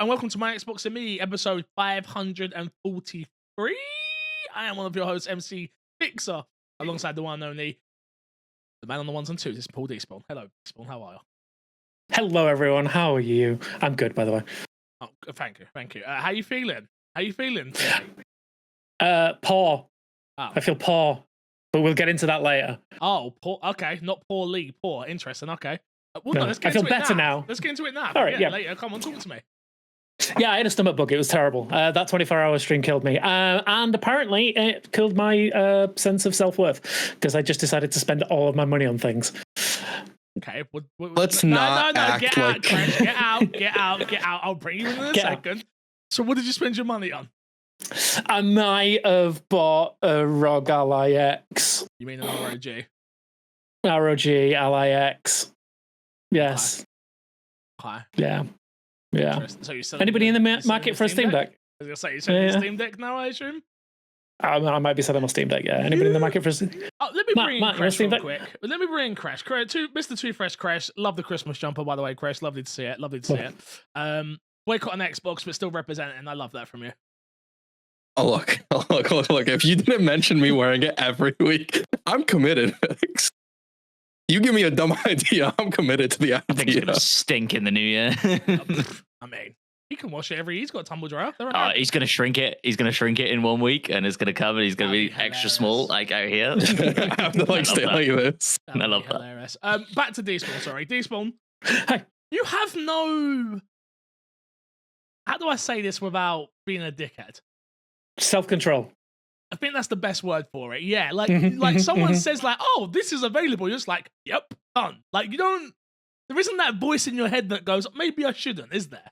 and welcome to My Xbox and Me, episode 543. I am one of your hosts, MC Fixer, alongside the one and only, the man on the ones and twos. It's Paul Despawn. Hello, Despawn. How are you? Hello, everyone. How are you? I'm good, by the way. Oh, thank you. How you feeling? How you feeling today? Poor. Oh. I feel poor, but we'll get into that later. Oh, poor. Okay, not poorly. Poor. Interesting. Okay. Well, no, let's get I feel into it better now. Let's get into it now. All right, yeah. Later. Come on, talk to me. Yeah, I had a stomach bug. It was terrible. That 24-hour stream killed me. And apparently it killed my sense of self-worth because I just decided to spend all of my money on things. Okay, let's not act get like... out, Crash. Get out. I'll bring you in a second. So what did you spend your money on? I might have bought a ROG Ally X. You mean an ROG? ROG Ally X. Yes. Okay. Yeah. So you're anybody in the market for a Steam Deck? I was going to say, you're selling a Steam Deck now, I assume? I might be selling my Steam Deck, yeah. Anybody in the market for a Steam Deck? Oh, let me bring in Crash real quick. Let me bring in Crash. Mr. Too Fresh Crash. Love the Christmas jumper, by the way, Crash. Lovely to see it. Boycott on Xbox, but still representing. I love that from you. Oh, look. If you didn't mention me wearing it every week, I'm committed. You give me a dumb idea, I'm committed to the idea. I think it's going to stink in the new year. I mean, he can wash it he's got a tumble dryer. He's going to shrink it. He's going to shrink it in 1 week and it's going to come and he's going to be extra small, like out here. I have to stay like this. I love that. Back to Despawn, sorry. Despawn, Hi. You have no... How do I say this without being a dickhead? Self-control. I think that's the best word for it. Yeah, like someone says like, "Oh, this is available." You're just like, "Yep, done." Like you don't. There isn't that voice in your head that goes, "Maybe I shouldn't." Is there?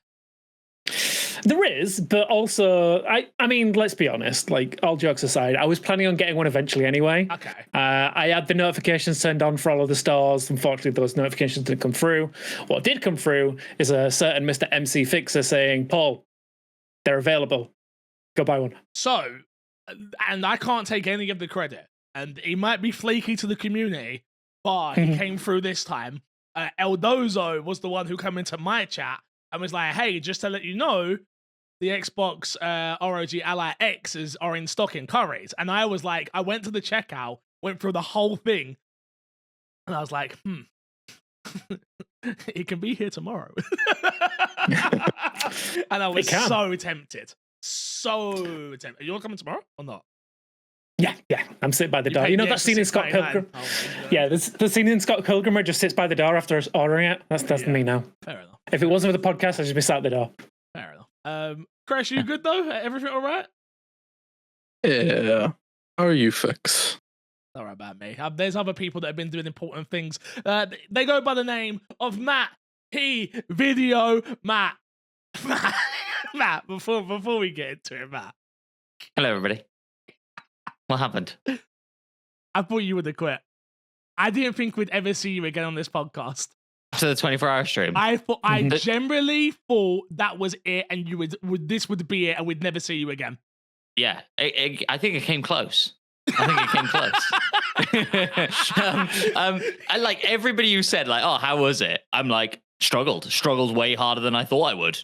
There is, but also, I mean, let's be honest. Like all jokes aside, I was planning on getting one eventually anyway. Okay. I had the notifications turned on for all of the stores. Unfortunately, those notifications didn't come through. What did come through is a certain Mr. MC Fixer saying, "Paul, they're available. Go buy one." So. And I can't take any of the credit. And he might be flaky to the community, but he came through this time. Eldozo was the one who came into my chat and was like, "Hey, just to let you know, the Xbox ROG Ally X's are in stock in Currys." And I was like, I went to the checkout, went through the whole thing, and I was like, it can be here tomorrow. And I was so tempted. You're coming tomorrow or not? Yeah. I'm sitting by the door. You know that scene in Scott Pilgrim? Yeah, the scene in Scott Pilgrim where just sits by the door after ordering it. That's me now. Fair enough. If it wasn't for the podcast, I'd just be sat at the door. Fair enough. Crash, you good though? Everything all right? Yeah. How are you, Fix? All right about me. There's other people that have been doing important things. They go by the name of Matt P. Video. Matt, before we get into it, Matt. Hello, everybody. What happened? I thought you would have quit. I didn't think we'd ever see you again on this podcast. After the 24-hour stream? I generally thought that was it, and you this would be it, and we'd never see you again. Yeah, I think it came close. I like everybody who said like, "Oh, how was it?" I'm like, struggled way harder than I thought I would.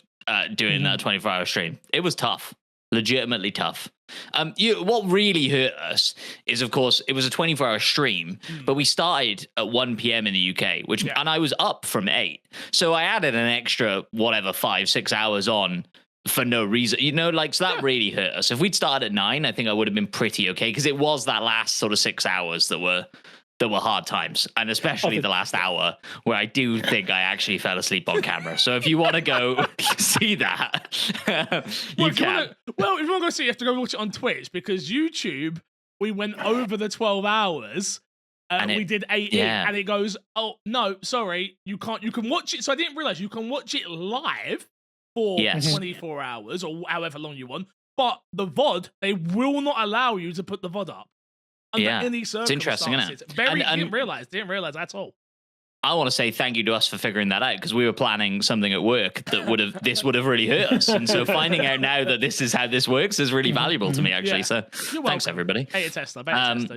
Doing that 24-hour stream. It was tough, legitimately tough. What really hurt us is, of course, it was a 24-hour stream, but we started at 1 p.m. in the UK, and I was up from 8. So I added an extra, 5-6 hours on for no reason, so that really hurt us. If we'd started at 9, I think I would have been pretty okay, because it was that last sort of 6 hours that were hard times, and especially the last hour where I do think I actually fell asleep on camera. So if you want to go see that, you can. If you want to go see it, you have to go watch it on Twitch, because YouTube, we went over the 12 hours. We did 8 and it goes, "Oh, no, sorry, you can't. You can watch it." So I didn't realize you can watch it live for 24 hours or however long you want. But the VOD, they will not allow you to put the VOD up. Under any circumstances. It's interesting, isn't it? Didn't realize at all. I want to say thank you to us for figuring that out, because we were planning something at work that this would have really hurt us. And so finding out now that this is how this works is really valuable to me, actually. So thanks, everybody. Hey, Tesla.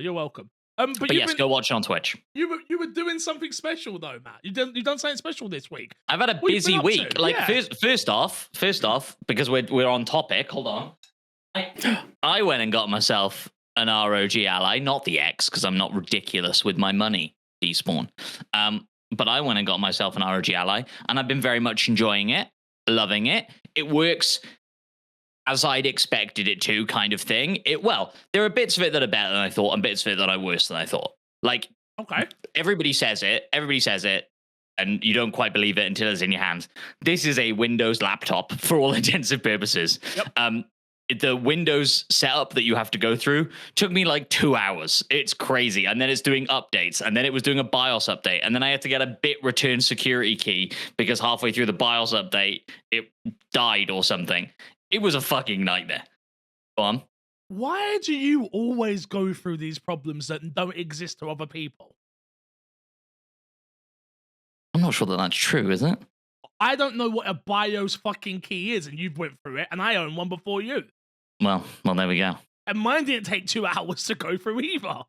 You're welcome. But But yes, go watch it on Twitch. you were doing something special though, Matt. You done something special this week. I've had a What have you busy been up week. to? Like Yeah. first off, because we're on topic. Hold on. I went and got myself an ROG Ally, not the X, because I'm not ridiculous with my money. Despawn. But I went and got myself an ROG Ally, and I've been very much enjoying it, loving it. It works as I'd expected it to, kind of thing. There are bits of it that are better than I thought, and bits of it that are worse than I thought. Like, Okay. everybody says it, and you don't quite believe it until it's in your hands. This is a Windows laptop for all intents and purposes. Yep. The Windows setup that you have to go through took me like 2 hours. It's crazy. And then it's doing updates. And then it was doing a BIOS update. And then I had to get a bit return security key because halfway through the BIOS update, it died or something. It was a fucking nightmare. Go on. Why do you always go through these problems that don't exist to other people? I'm not sure that that's true, is it? I don't know what a BIOS fucking key is, and you've went through it, and I own one before you. Well, there we go. And mine didn't take 2 hours to go through either.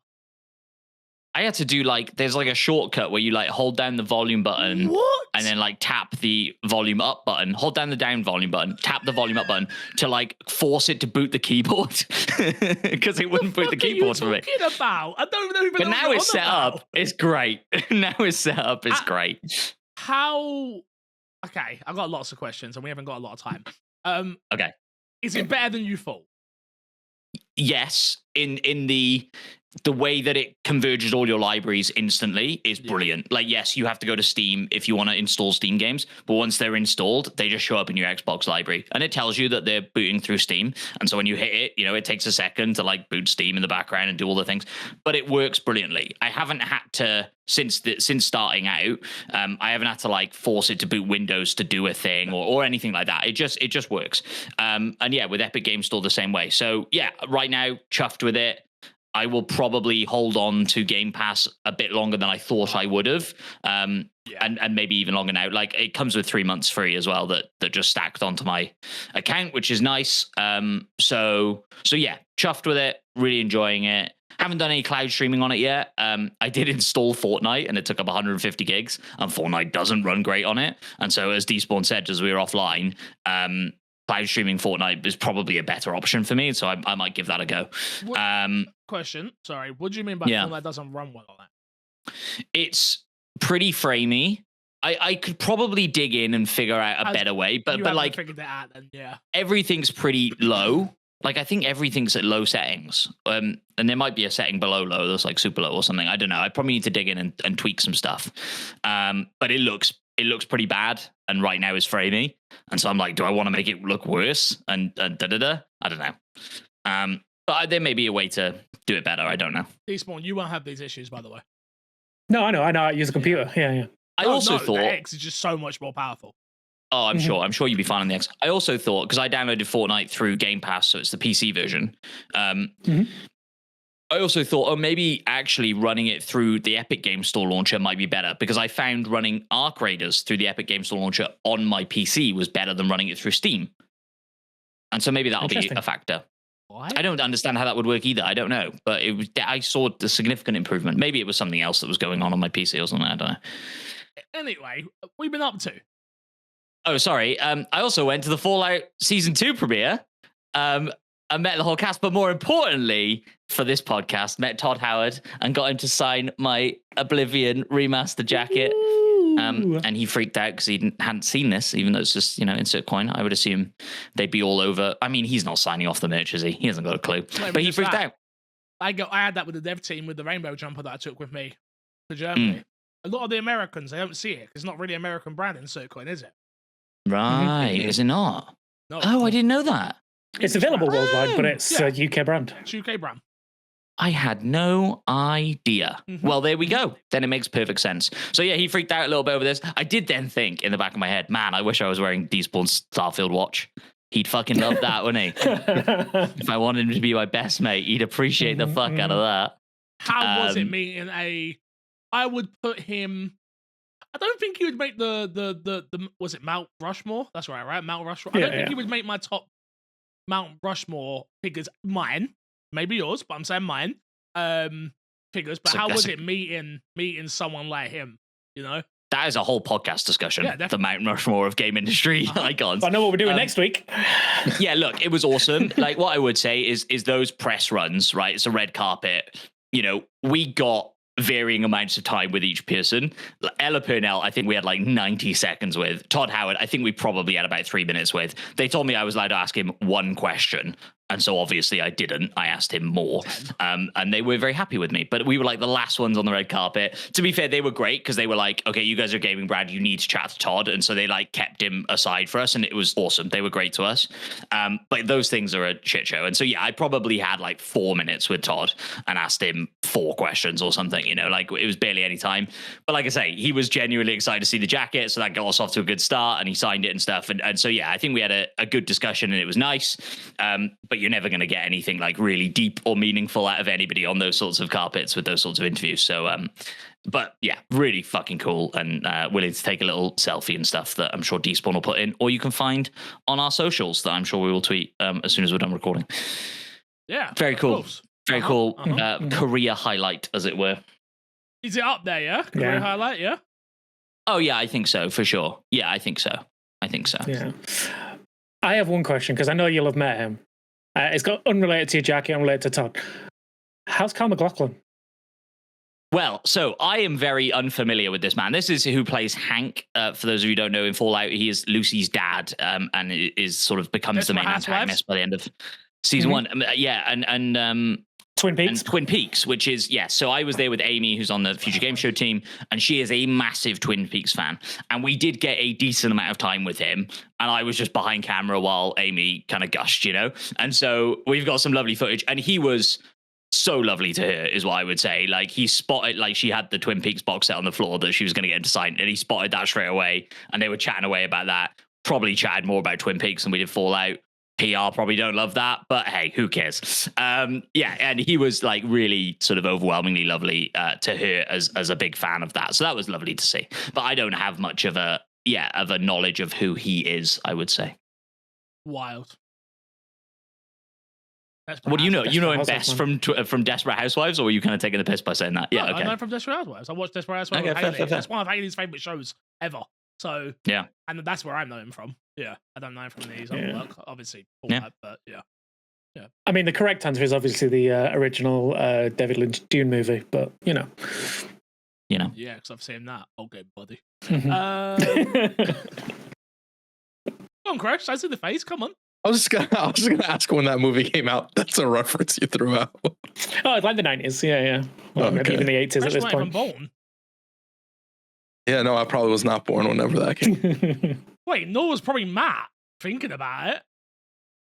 I had to do there's like a shortcut where you like hold down the volume button. What? And then like tap the volume up button, hold down the down volume button, tap the volume up button to like force it to boot the keyboard because it wouldn't boot the keyboard for me. What are you talking about? I don't even know. But now it's set up. It's great. Now it's set up. It's great. How? Okay, I've got lots of questions, and we haven't got a lot of time. Okay. Is it better than you thought? Yes, in the way that it converges all your libraries instantly is brilliant. Like, yes, you have to go to Steam if you want to install Steam games, but once they're installed, they just show up in your Xbox library, and it tells you that they're booting through Steam. And so when you hit it, it takes a second to like boot Steam in the background and do all the things, but it works brilliantly. I haven't had to since starting out. I haven't had to like force it to boot Windows to do a thing or anything like that. It just works. And yeah, with Epic Games Store the same way. So yeah, right now chuffed with it. I will probably hold on to Game Pass a bit longer than I thought I would have, and maybe even longer now. Like, it comes with 3 months free as well that just stacked onto my account, which is nice. So yeah, chuffed with it, really enjoying it. Haven't done any cloud streaming on it yet. I did install Fortnite, and it took up 150 gigs, and Fortnite doesn't run great on it. And so, as Despawn said, as we were offline, cloud streaming Fortnite is probably a better option for me, so I might give that a go. Question, sorry, what do you mean by Fortnite doesn't run well on that? It's pretty framey. I could probably dig in and figure out a better way, but like figured that out, then yeah, everything's pretty low. Like, I think everything's at low settings, and there might be a setting below low that's like super low or something. I don't know. I probably need to dig in and tweak some stuff. But it looks pretty bad, and right now is framey, and so I'm like, do I want to make it look worse? And I don't know. But there may be a way to do it better. I don't know. Despawn, you won't have these issues, by the way. No, I know. I use a computer. Yeah. I also thought the X is just so much more powerful. Oh, I'm sure. I'm sure you'd be fine on the X. I also thought, because I downloaded Fortnite through Game Pass, so it's the PC version. I also thought, maybe actually running it through the Epic Game Store launcher might be better, because I found running Arc Raiders through the Epic Game Store launcher on my PC was better than running it through Steam. And so maybe that'll be a factor. What? I don't understand how that would work either. I don't know, but I saw the significant improvement. Maybe it was something else that was going on my PC or something. I don't know. Anyway, what we've been up to. Oh, sorry. I also went to the Fallout Season 2 premiere. I met the whole cast, but more importantly, for this podcast, met Todd Howard and got him to sign my Oblivion remaster jacket. And he freaked out because he hadn't seen this, even though it's just, insert coin. I would assume they'd be all over. I mean, he's not signing off the merch, is he? He hasn't got a clue. But he freaked out. I had that with the dev team with the rainbow jumper that I took with me to Germany. A lot of the Americans, they don't see it. It's not really American brand in Circoin, is it? Right. Is it not? No. Oh, I didn't know that. It's available worldwide, but it's a UK brand. It's UK brand. I had no idea. Well, there we go. Then it makes perfect sense. So yeah, he freaked out a little bit over this. I did then think in the back of my head, man, I wish I was wearing Despawn's Starfield watch. He'd fucking love that, wouldn't he? If I wanted him to be my best mate, he'd appreciate the fuck out of that. How was it meeting I would put him. I don't think he would make the was it Mount Rushmore? That's right? Mount Rushmore. I don't think he would make my top Mount Rushmore figures. Mine, maybe yours, but I'm saying mine. figures, but So how that's was a- it meeting someone like him? You know, That is a whole podcast discussion. Yeah, the definitely. Mount Rushmore of game industry Uh-huh. icons. I know what we're doing Um, next week. Yeah, look, it was awesome. Like what I would say is those press runs, right? It's a red carpet. You know, we got varying amounts of time with each person. Ella Purnell, I think we had like 90 seconds with. Todd Howard, I think we probably had about 3 minutes with. They told me I was allowed to ask him one question. And so obviously I didn't. I asked him more. And they were very happy with me. But we were like the last ones on the red carpet. To be fair, they were great because they were like, okay, you guys are gaming Brad. You need to chat to Todd. And so they like kept him aside for us. And it was awesome. They were great to us. But those things are a shit show. And so, yeah, I probably had like 4 minutes with Todd and asked him 4 questions or something, you know, like it was barely any time. But like I say, he was genuinely excited to see the jacket. So that got us off to a good start and he signed it and stuff. And so, yeah, I think we had a good discussion and it was nice. But you're never going to get anything like really deep or meaningful out of anybody on those sorts of carpets with those sorts of interviews. So, but yeah, really fucking cool and willing to take a little selfie and stuff that I'm sure Despawn will put in, or you can find on our socials that I'm sure we will tweet as soon as we're done recording. yeah, Very of cool. course. Very Uh-huh, cool uh-huh. career highlight, as it were. Is it up there? Yeah, career Yeah. highlight. Yeah. Oh yeah, I think so for sure. Yeah, I think so. Yeah. I have one question because I know you'll have met him. It's got unrelated to your jacket, unrelated to Todd. How's Cal McLaughlin? Well, so I am very unfamiliar with this man. This is who plays Hank. For those of you who don't know, in Fallout, he is Lucy's dad, and is sort of becomes the Desperate main Housewives? antagonist by the end of season 1. Yeah, and Twin Peaks? and Twin Peaks, which is, yes. So I was there with Amy, who's on the Future Game Show team, and she is a massive Twin Peaks fan. And we did get a decent amount of time with him. And I was just behind camera while Amy kind of gushed, you know? And so we've got some lovely footage. And he was so lovely to her, is what I would say. Like, he spotted, like, she had the Twin Peaks box set on the floor that she was going to get him to sign, and he spotted that straight away. And they were chatting away about that. Probably chatted more about Twin Peaks than we did Fallout. PR probably don't love that, but hey, who cares? Yeah, and he was like really sort of overwhelmingly lovely to her as a big fan of that. So that was lovely to see. But I don't have much of a knowledge of who he is, I would say. Wild. What do you know? You know him Housewives, best from Desperate Housewives, or were you kind of taking the piss by saying that? Yeah, No, I know okay. him from Desperate Housewives. I watched Desperate Housewives Okay, with fair, Haley. fair, fair. It's one of Haley's favorite shows ever. So Yeah. and that's where I know him from. Yeah, I don't know him from his other Yeah. work, obviously. Yeah. But yeah. I mean, the correct answer is obviously the original David Lynch Dune movie, but you know. You know. Yeah, because I've seen that. Okay, buddy. Mhm. Come on, Crash. I see the face. Come on. I was just gonna ask when that movie came out. That's a reference you threw out. Oh, it's like the 90s. Yeah. Well, maybe Okay. even the 80s at Crash this not even point. born. Yeah, no, I probably was not born whenever that came. Wait, nor was probably Matt thinking about it.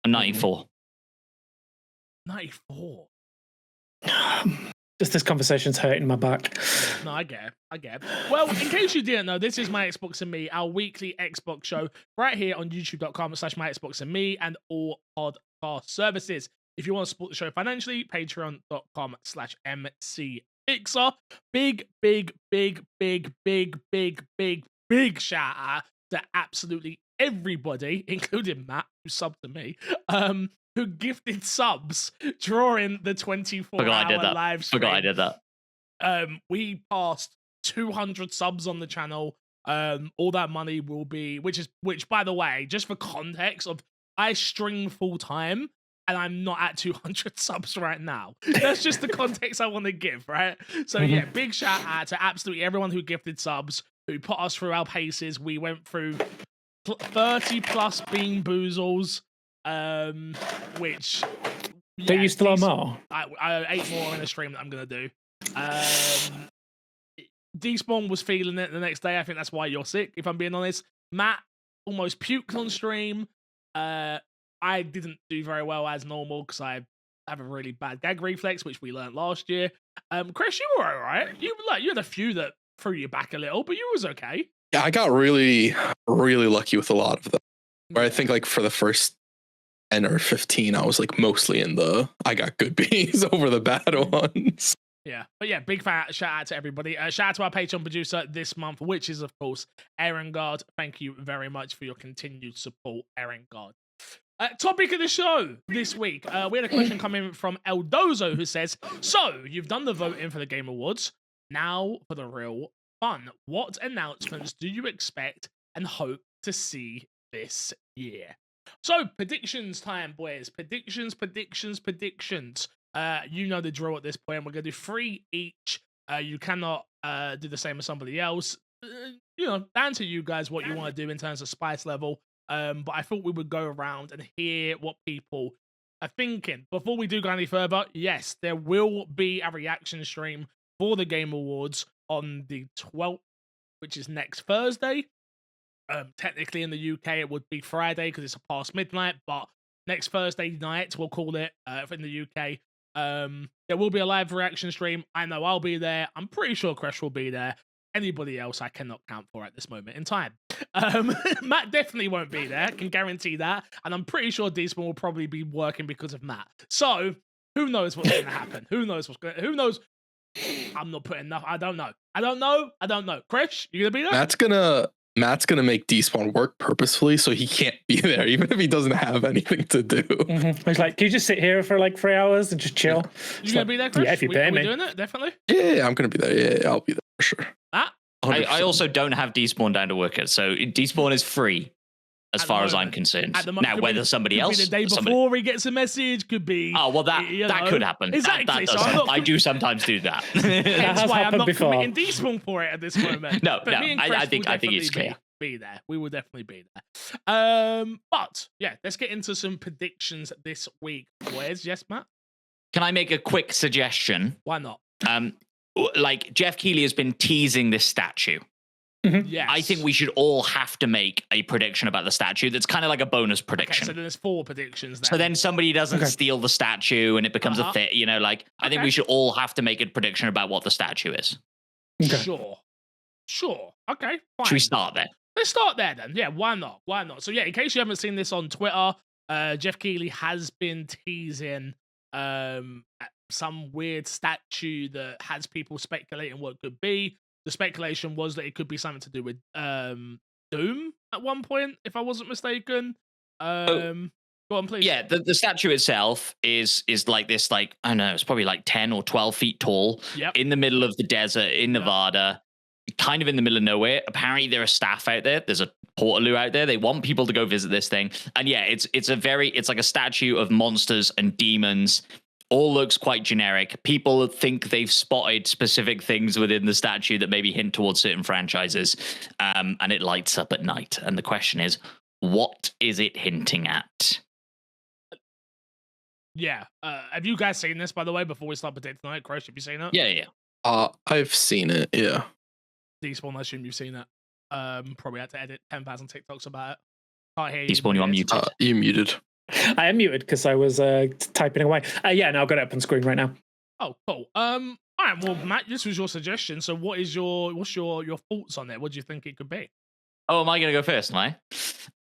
94. 94. Just this conversation's hurting my back. No, I get it. Well, in case you didn't know, this is My Xbox and Me, our weekly Xbox show, right here on youtube.com/My Xbox and Me and all podcast services. If you want to support the show financially, patreon.com/MCFixer. Big shout out to absolutely everybody, including Matt, who subbed to me, who gifted subs during the 24-hour live stream. Forgot I did that. We passed 200 subs on the channel. All that money will be, which by the way, just for context of, I stream full time and I'm not at 200 subs right now. That's just the context I want to give, right? So yeah, big shout out to absolutely everyone who gifted subs, who put us through our paces. We went through 30 plus Bean Boozles, which Don't you still have more? I 8 more in a stream that I'm gonna do. Despawn was feeling it the next day. I think that's why you're sick, if I'm being honest. Matt almost puked on stream. I didn't do very well as normal because I have a really bad gag reflex, which we learned last year. Chris, you were all right. You had a few that threw you back a little, but you was okay. Yeah, I got really, really lucky with a lot of them. Where I think like for the first 10 or 15, I was like mostly in the I got good bees over the bad ones. Yeah, but yeah, big shout out to everybody. Shout out to our Patreon producer this month, which is, of course, Aaron Guard. Thank you very much for your continued support, Aaron Guard. Topic of the show this week. We had a question coming from Eldozo who says, so, you've done the voting for the Game Awards. Now for the real fun. What announcements do you expect and hope to see this year? So, predictions time, boys. Predictions. You know the drill at this point. We're going to do 3 each. You cannot do the same as somebody else. Down to you guys what you want to do in terms of spice level. But I thought we would go around and hear what people are thinking. Before we do go any further, yes, there will be a reaction stream for the Game Awards on the 12th, which is next Thursday. Technically in the UK, it would be Friday because it's past midnight, but next Thursday night, we'll call it in the UK. There will be a live reaction stream. I know I'll be there. I'm pretty sure Crash will be there. Anybody else I cannot count for at this moment in time. Matt definitely won't be there. I can guarantee that. And I'm pretty sure Despawn will probably be working because of Matt. So who knows what's going to happen? Who knows? I'm not putting enough. I don't know. Crash, you going to be there? Matt's gonna make Despawn work purposefully so he can't be there, even if he doesn't have anything to do. Mm-hmm. He's like, can you just sit here for like 3 hours and just chill? You gonna be there, Chris? Yeah, if you pay me. Are we doing it? Definitely. Yeah, I'm gonna be there. Yeah, I'll be there for sure. I also don't have Despawn down to work it, so Despawn is free as far as I'm concerned. Now, whether somebody else, the day before he gets a message, could be. Oh well, that could happen. Exactly. That does happen. I do sometimes do that. That's why I'm not committing Despawn for it at this moment. No. I think it's clear. Be there. We will definitely be there. But yeah, let's get into some predictions this week, boys. Yes, Matt? Can I make a quick suggestion? Why not? Like Jeff Keighley has been teasing this statue. Mm-hmm. Yes. I think we should all have to make a prediction about the statue that's kind of like a bonus prediction. Okay, so then there's 4 predictions then. So then somebody doesn't steal the statue and it becomes a thing, I think we should all have to make a prediction about what the statue is. Okay. Sure. Okay, fine. Should we start there? Let's start there then. Yeah, why not? So yeah, in case you haven't seen this on Twitter, Jeff Keighley has been teasing some weird statue that has people speculating what it could be. The speculation was that it could be something to do with Doom at one point, if I wasn't mistaken. Go on, please. Yeah, the statue itself is like this, like, I don't know, it's probably like 10 or 12 feet tall in the middle of the desert in Nevada. Kind of in the middle of nowhere. Apparently there are staff out there. There's a Portaloo out there. They want people to go visit this thing. And yeah, it's like a statue of monsters and demons. All looks quite generic. People think they've spotted specific things within the statue that maybe hint towards certain franchises. And it lights up at night. And the question is, what is it hinting at? Yeah. Have you guys seen this, by the way, before we start predicting tonight? Crash, have you seen it? Yeah. I've seen it, yeah. Despawn, I assume you've seen it. Probably had to edit 10,000 TikToks about it. Can't hear you. Despawn, you're muted. You're muted. I am muted because I was typing away. Yeah, now I've got it up on screen right now. Oh, cool. All right, well, Matt, this was your suggestion. So what's your thoughts on it? What do you think it could be? Oh, am I going to go first, am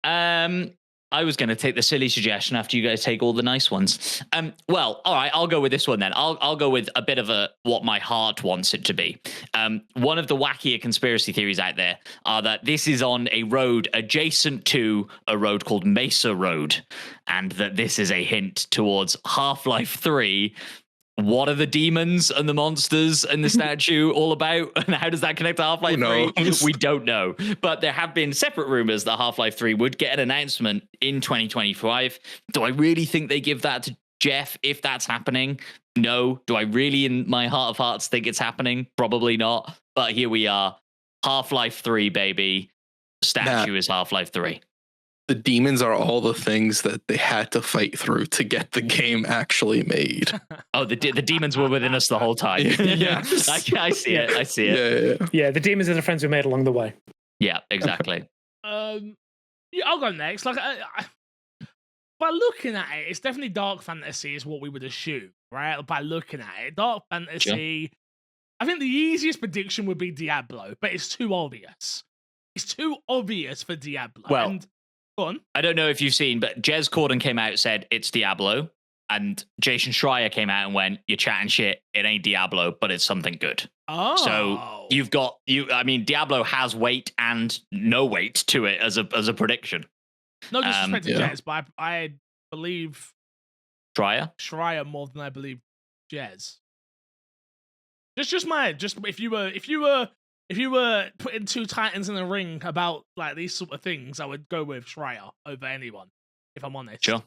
I? I was going to take the silly suggestion after you guys take all the nice ones. Well, all right, I'll go with this one then. I'll go with a bit of what my heart wants it to be. One of the wackier conspiracy theories out there are that this is on a road adjacent to a road called Mesa Road, and that this is a hint towards Half-Life 3. What are the demons and the monsters and the statue all about? And how does that connect to Half-Life 3? We don't know. But there have been separate rumors that Half-Life 3 would get an announcement in 2025. Do I really think they give that to Jeff if that's happening? No. Do I really, in my heart of hearts, think it's happening? Probably not. But here we are. Half-Life 3, baby. Statue is Half-Life 3. The demons are all the things that they had to fight through to get the game actually made. Oh, the demons were within us the whole time. Yes. I see it. I see it. Yeah, the demons are the friends we made along the way. Yeah, exactly. Yeah, I'll go next. Like, by looking at it, it's definitely dark fantasy is what we would assume, right? By looking at it, dark fantasy. Sure. I think the easiest prediction would be Diablo, but it's too obvious. It's too obvious for Diablo. Well, and, go on. I don't know if you've seen, but Jez Corden came out and said it's Diablo, and Jason Schreier came out and went, "You're chatting shit. It ain't Diablo, but it's something good." Oh, so I mean, Diablo has weight and no weight to it as a prediction. No disrespect to yeah. Jez, but I believe Schreier. Schreier more than I believe Jez. Just if you were putting two titans in a ring about like these sort of things, I would go with Schreier over anyone, if I'm honest. Sure.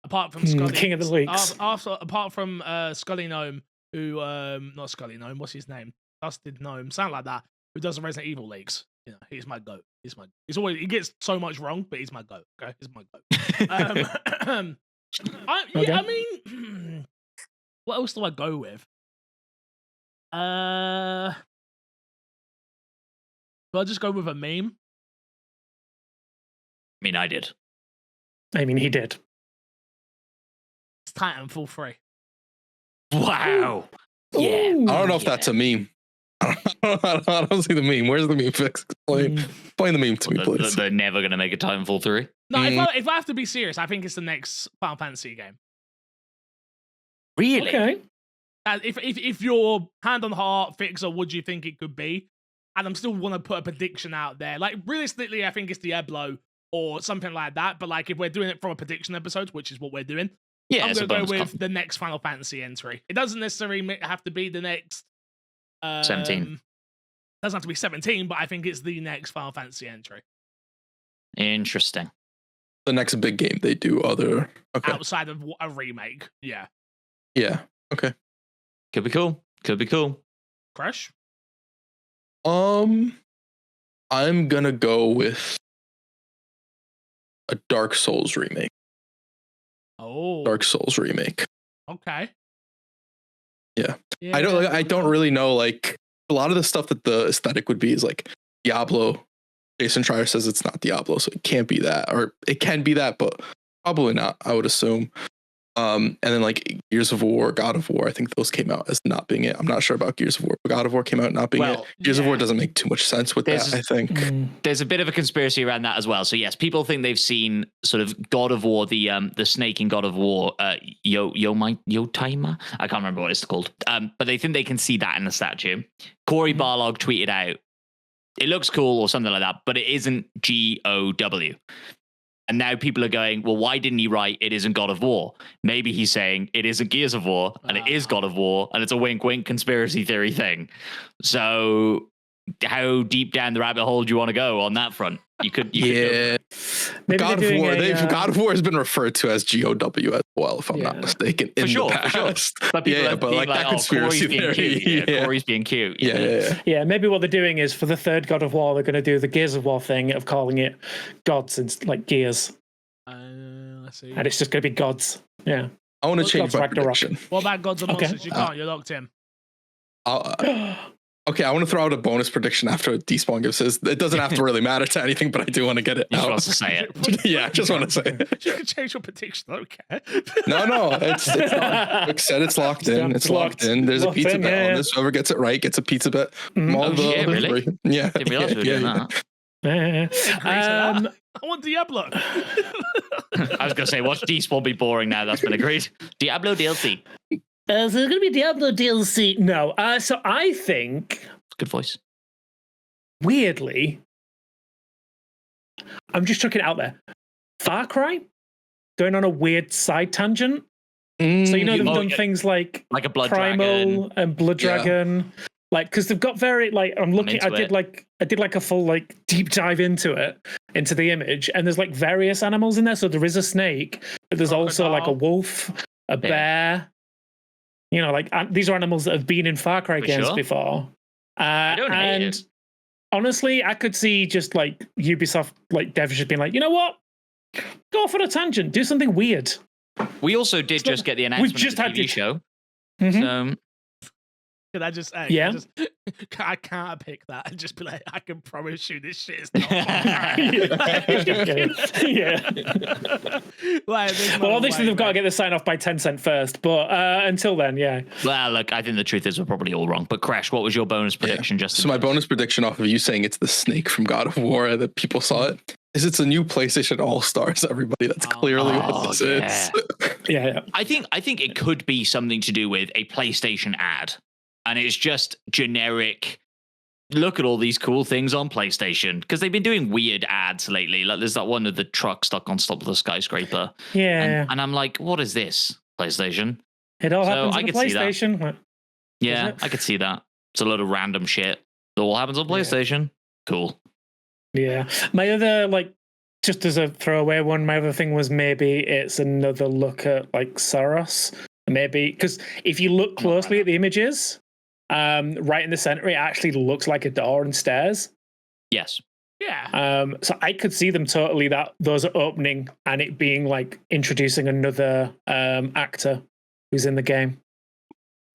Apart from Scully, King of the Leaks. apart from Scully Gnome, who not Scully Gnome, what's his name? Dusted Gnome, sound like that, who does the Resident Evil leaks. You know, he's my goat. He gets so much wrong, but he's my goat. Okay, he's my goat. I mean, what else do I go with? Do I just go with a meme? I mean, I did. I mean, he did. It's Titanfall 3. Wow. Yeah. Ooh. I don't know if that's a meme. I don't see the meme. Where's the meme fix? Explain the meme to me, please. They're never going to make a Titanfall 3. No, if I have to be serious, I think it's the next Final Fantasy game. Really? Okay. If you're hand on heart, Fixer, what do you think it could be? And I'm still want to put a prediction out there. Like, realistically, I think it's Diablo or something like that. But like, if we're doing it from a prediction episode, which is what we're doing, Yeah, I'm it's going to a go bonus with content. the next Final Fantasy entry. It doesn't necessarily have to be the next 17. Doesn't have to be 17, but I think it's the next Final Fantasy entry Interesting. The next big game they do okay. outside of a remake. Yeah, Yeah. Okay. Could be cool. Could be cool. Crash. I'm gonna go with a Dark Souls remake. Oh, Dark Souls remake. Okay. Yeah. I don't really know, like, a lot of the stuff that the aesthetic would be is like Diablo. Jason Schreier says it's not Diablo, so it can't be that, or it can be that, but probably not, I would assume. And then like Gears of War, God of War, I think those came out as not being it. I'm not sure about Gears of War, but God of War came out not being Well, it. Gears of yeah. War doesn't make too much sense with that, I think. There's a bit of a conspiracy around that as well. So yes, people think they've seen sort of God of War, the snake in God of War, Yotaima. I can't remember what it's called. But they think they can see that in the statue. Corey Barlog tweeted out, "It looks cool" or something like that, but it isn't GOW. And now people are going, well, why didn't he write "It isn't God of War"? Maybe he's saying it isn't Gears of War and it is God of War, and it's a wink wink conspiracy theory thing. So how deep down the rabbit hole do you want to go on that front? You could Yeah. Maybe God of they're doing War. a, God of War has been referred to as GOW as well, if I'm not Yeah. mistaken. In sure, the for sure. past. But people Yeah, are but being like that oh, conspiracy Corey's being theory. cute. Yeah, Corey's being cute. you know? Yeah. Yeah, maybe what they're doing is for the third God of War, they're going to do the Gears of War thing of calling it gods and like Gears, Let's see. and it's just going to be gods. Yeah. I want to change Gods my Ragnarok. prediction. What about Gods and Okay. Monsters? You can't. You're locked in. Okay, I want to throw out a bonus prediction after Despawn gives his. It doesn't have to really matter to anything, but I do want to get it He just out. wants to say it. Yeah, I just want to say it. You can change your prediction. I don't care. No, it's not. Like said, it's locked in. It's locked in. There's a Locked pizza in, bet yeah. on this. Whoever gets it right gets a pizza bet. Mhm. All Oh, the shit, other really? three. Yeah. Didn't realize we were doing that. Yeah. Agree to that. I want Diablo. I was going to say, watch Despawn be boring now. That's been agreed. Diablo DLC. So there's going to be Diablo DLC. No. So I think, Good voice. weirdly, I'm just chucking it out there. Far Cry? Going on a weird side tangent. So, you know, they've Oh, done yeah. things like Like a blood Primal dragon. and Blood Yeah. Dragon. Like, because they've got very, like, I'm looking, into I did like a full, like, deep dive into the image, and there's, like, various animals in there. So there is a snake, but there's also, like, a Crocodile. wolf, a bear. You know, like, these are animals that have been in Far Cry For games sure. before. don't hate And it. honestly, I could see just, like, Ubisoft, like, devs just being like, you know what? Go off on a tangent. Do something weird. We also did just get the announcement just of had the TV it. show. Mhm. So Can I just say? Yeah. I can't pick that and just be like, I can promise you this shit is not. Yeah. Like, there's no Well, obviously way, they've got to man. get the sign off by Tencent first, but until then, yeah. well, look, I think the truth is we're probably all wrong. But Crash, what was your bonus prediction? Justin? So my bonus prediction off of you saying it's the snake from God of War that people saw it is it's a new PlayStation All Stars. Everybody, that's clearly what this is. Yeah. I think it could be something to do with a PlayStation ad, and it's just generic look at all these cool things on PlayStation, because they've been doing weird ads lately. Like there's that one of the truck stuck on top of the skyscraper. Yeah. And I'm like, what is this, PlayStation? It all So happens I on the could see that. PlayStation. Like, Yeah, it? I could see that. It's a lot of random shit that all happens on Yeah. PlayStation. Cool. Yeah. My other, like, just as a throwaway one, my other thing was maybe it's another look at, like, Saros. Maybe, because if you look closely at the images, right in the center, it actually looks like a door and stairs. Yes. Yeah. So I could see them totally those are opening and it being like introducing another actor who's in the game.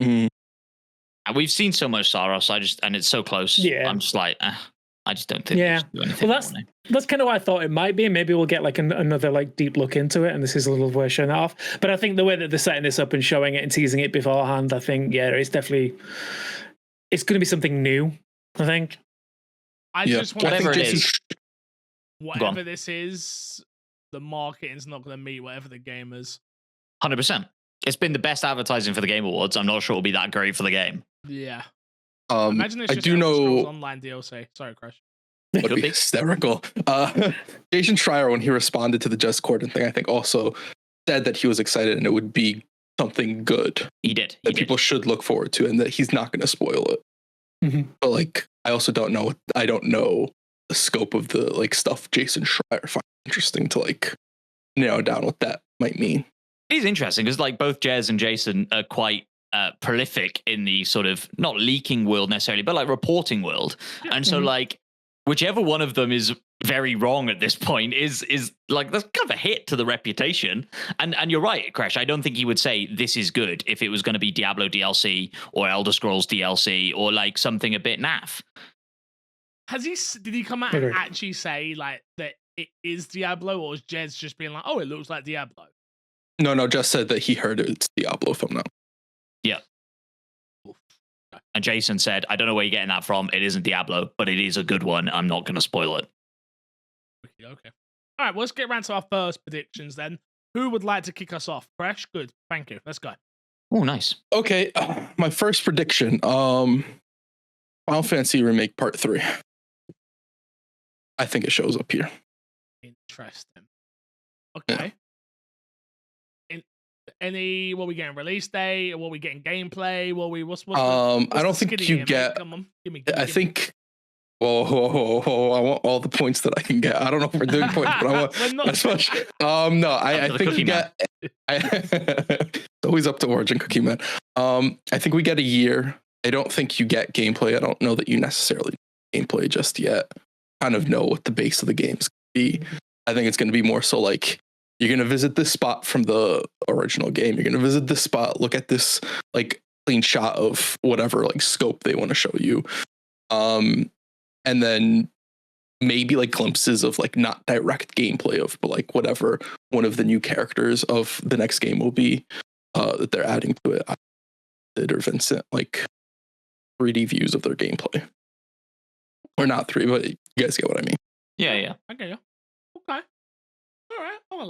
Mm. And we've seen so much Saros, and it's so close. Yeah. I'm just like, I just don't think Yeah. they should do anything. Well, more now. that's kind of what I thought it might be. Maybe we'll get like another like deep look into it, and this is a little way of showing that off. But I think the way that they're setting this up and showing it and teasing it beforehand, I think it's going to be something new. I think. I Yeah. just want I Whatever think it Jason is. whatever this is, the marketing's not going to meet whatever the game is. 100%. It's been the best advertising for the Game Awards. I'm not sure it'll be that great for the game. Yeah. Imagine it's I just do Elder Scrolls know Online DLC. Sorry, Crash. would Could be be. hysterical. Jason Schreier, when he responded to the Just Corden thing, I think also said that he was excited and it would be something good He did. He that people should look forward to, and that he's not going to spoil it. Mhm. But like, I also don't know. I don't know the scope of the like stuff Jason Schreier finds interesting to like narrow down what that might mean. It is interesting because like both Jez and Jason are quite prolific in the sort of not leaking world necessarily, but like reporting world. Yeah. And so like whichever one of them is very wrong at this point is like that's kind of a hit to the reputation. And you're right, Crash. I don't think he would say this is good if it was going to be Diablo DLC or Elder Scrolls DLC or like something a bit naff. Did he come out Agreed. and actually say like that it is Diablo, or is Jez just being like, oh, it looks like Diablo? No, just said that he heard it's Diablo from now. And Jason said, I don't know where you're getting that from. It isn't Diablo, but it is a good one. I'm not going to spoil it. Okay. All right, well, let's get around to our first predictions then. Who would like to kick us off? Crash? Good. Thank you. Let's go. Oh, nice. Okay, my first prediction. Final Fantasy Remake Part 3. I think it shows up here. Interesting. Okay. Any, what we getting, release day? What we getting, gameplay? What's I don't think skinny you here, get. mate? Come on, give me. I think. Whoa, I want all the points that I can get. I don't know if we're doing points, but I want We're not- as much. No, I Up to the think Cookie you Man. get. It's always up to Origin Cookie Man. I think we get a year. I don't think you get gameplay. I don't know that you necessarily get gameplay just yet. Kind of know what the base of the game's gonna be. I think it's going to be more so like you're going to visit this spot from the original game. You're going to visit this spot, look at this like clean shot of whatever like scope they want to show you. And then maybe like glimpses of like not direct gameplay of, but like whatever one of the new characters of the next game will be that they're adding to it. Sid or Vincent, like 3D views of their gameplay. Or not 3, but you guys get what I mean. Yeah. Okay, yeah. Okay. All right, I'll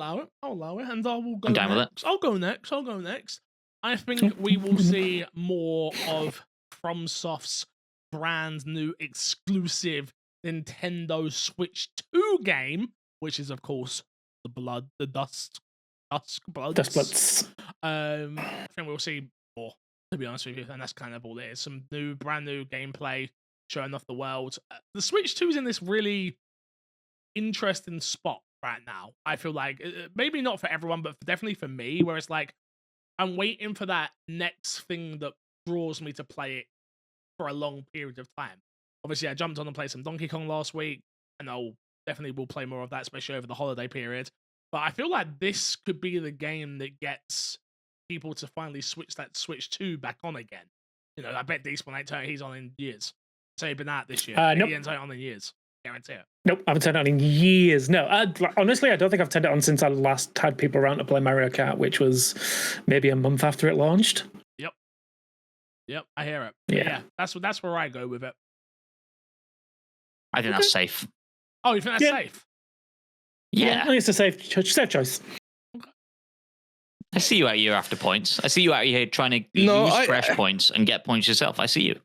allow it, and I will go I'm down with it. next. I'll go next. I think we will see more of FromSoft's brand new exclusive Nintendo Switch 2 game, which is of course the Dusk Bloods. Dustbloods. I think we'll see more, to be honest with you, and that's kind of all it is. Some brand new gameplay showing off the world. The Switch 2 is in this really interesting spot right now. I feel like maybe not for everyone, but definitely for me, where it's like I'm waiting for that next thing that draws me to play it for a long period of time. Obviously, I jumped on and played some Donkey Kong last week, and I'll definitely will play more of that, especially over the holiday period. But I feel like this could be the game that gets people to finally switch that Switch 2 back on again. You know, I bet Despawn ain't turned he's on in years. So he's been out this year. Nope. He ain't turned it on in years. Guarantee it. Nope, I haven't turned it on in years. No, honestly, I don't think I've turned it on since I last had people around to play Mario Kart, which was maybe a month after it launched. Yep, I hear it. Yeah. That's where I go with it. I think that's safe. Oh, you think that's Yeah. safe? Yeah. I think it's a safe choice. I see you out here after points. I see you out here trying to No, use I- fresh points and get points yourself. I see you.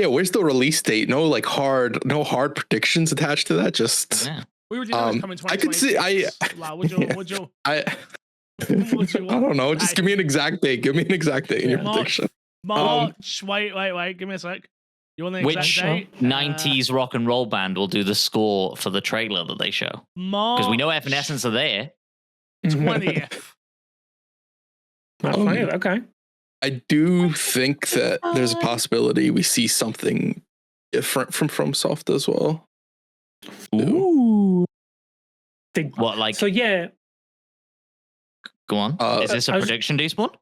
Yeah, where's the release date? No hard predictions attached to that. Just Yeah. We already know it's coming I could see. 2026. Like, would you I What you want? I don't know. Just give me an exact date. Give me an exact date in your March. prediction. March? Wait. Give me a sec. You want the exact Which date? 90s rock and roll band will do the score for the trailer that they show? March. Because we know Evanescence are there. 20th. That's funny. Okay. I do think that there's a possibility we see something different from FromSoft as well. Ooh. What, like, So yeah. go on. Is this a I was- prediction, Despawn?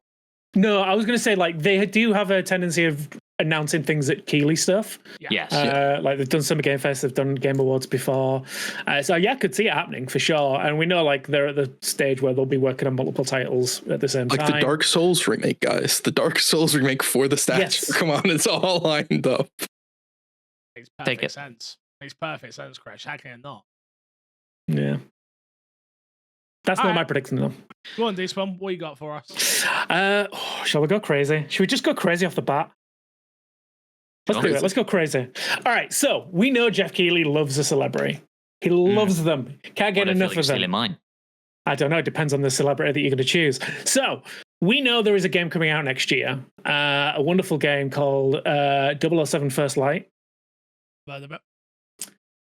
No, I was going to say like they do have a tendency of announcing things at Keighley stuff. Yeah. Yes. Like they've done Summer Game Fest, they've done Game Awards before. So yeah, I could see it happening for sure. And we know like they're at the stage where they'll be working on multiple titles at the same Like time. the Dark Souls remake, guys. The Dark Souls remake for the statue. Yes. Come on, it's all lined up. Makes Take perfect it. sense. Makes perfect sense, Crash. How can it not? Yeah. That's not Alright. my prediction though. Go on, Despawn. What you got for us? Shall we go crazy? Should we just go crazy off the bat? Let's do it. Let's go crazy. All right. So we know Jeff Keighley loves a celebrity. He loves them. Can't get What if enough you're of them. stealing mine? I don't know. It depends on the celebrity that you're going to choose. So we know there is a game coming out next year. A wonderful game called 007 First Light. About the bit.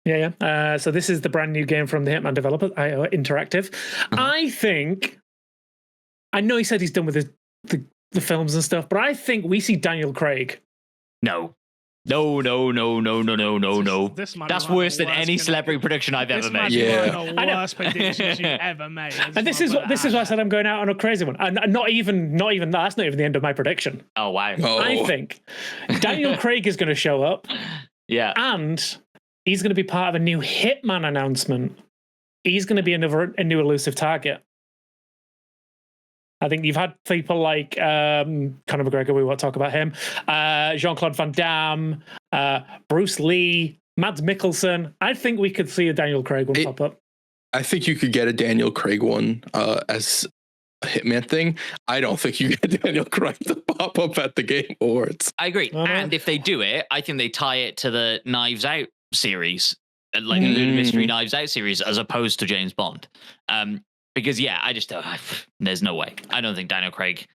Yeah. So this is the brand new game from the Hitman developer, IO Interactive. I think. I know he said he's done with the films and stuff, but I think we see Daniel Craig. No. No. This might be That's one of worse the than worst any predict- celebrity prediction I've This ever might made. be Yeah. one of the I know. worst predictions you've ever made. And this is why I said I'm going out on a crazy one. And not even that. That's not even the end of my prediction. Oh, wow. Oh, I think Daniel Craig is going to show up, Yeah. and he's going to be part of a new Hitman announcement. He's going to be a new elusive target. I think you've had people like Conor McGregor, we won't talk about him, Jean-Claude Van Damme, Bruce Lee, Mads Mikkelsen. I think we could see a Daniel Craig one pop up. I think you could get a Daniel Craig one as a Hitman thing. I don't think you get Daniel Craig to pop up at the Game Awards. I agree. Uh-huh. And if they do it, I think they tie it to the Knives Out series, like the Mystery Knives Out series, as opposed to James Bond. Because yeah, I just there's no way. I don't think Daniel Craig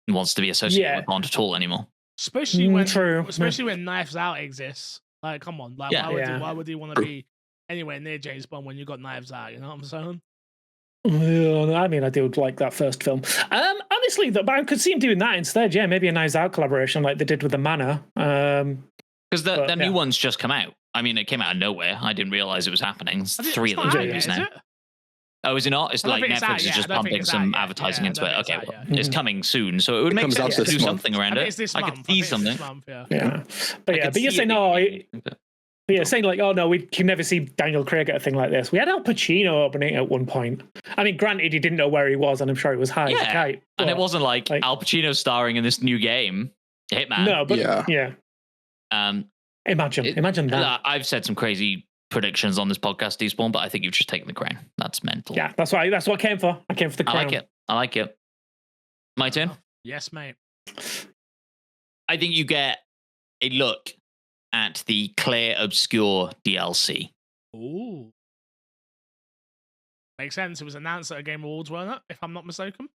wants to be associated with Bond at all anymore. Especially when True. especially when Knives Out exists. Like, come on, like Yeah. why would he want to be anywhere near James Bond when you got Knives Out? You know what I'm saying? I mean, I do like that first film. Honestly, but I could see him doing that instead. Yeah, maybe a Knives Out collaboration like they did with The Manor. Because the But, new yeah. one's just come out. I mean, it came out of nowhere. I didn't realize it was happening. It's I think three it's of not those out movies yet, now. is it? Oh, is it not? It's I don't like think it's Netflix out is yet. just I don't think pumping it's some out yet. advertising Yeah, I into don't it. think it's Okay, out well, yet. it's coming soon, so it would make comes out sense to this do month. something I around think it. it's this I month. could I see think it's something. this month, yeah. Yeah, but I yeah, could but you're see saying it no. being- But yeah, saying like, oh no, we can never see Daniel Craig at a thing like this. We had Al Pacino opening at one point. I mean, granted, he didn't know where he was, and I'm sure he was high as a Yeah, kite. and it but- wasn't like like- Al Pacino starring in this new game, Hitman. No, but Yeah. yeah. Imagine that. I've said some crazy predictions on this podcast, Despawn, but I think you've just taken the crown. That's mental. Yeah, that's what I came for. I came for the I crown. like it. My turn. Yes, mate. I think you get a look at the Claire Obscure DLC. Ooh. Makes sense. It was announced at a Game Awards, wasn't it? If I'm not mistaken.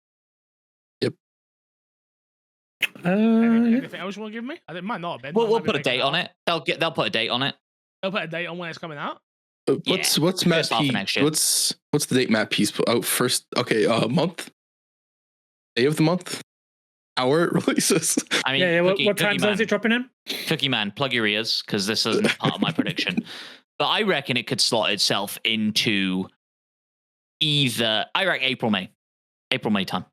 Anything else you want to give me? It might not have been. We'll I might be put a making date on it. They'll put a date on it. They'll put a date on when it's coming out. What's Yeah, Matt first half of P? next year. What's the date Matt P's put out first? Okay, month, day of the month, hour it releases. I mean, Yeah, what Cookie time zone is it dropping in? Cookie Man, plug your ears because this isn't part of my prediction. But I reckon it could slot itself into either. I reckon April, May time.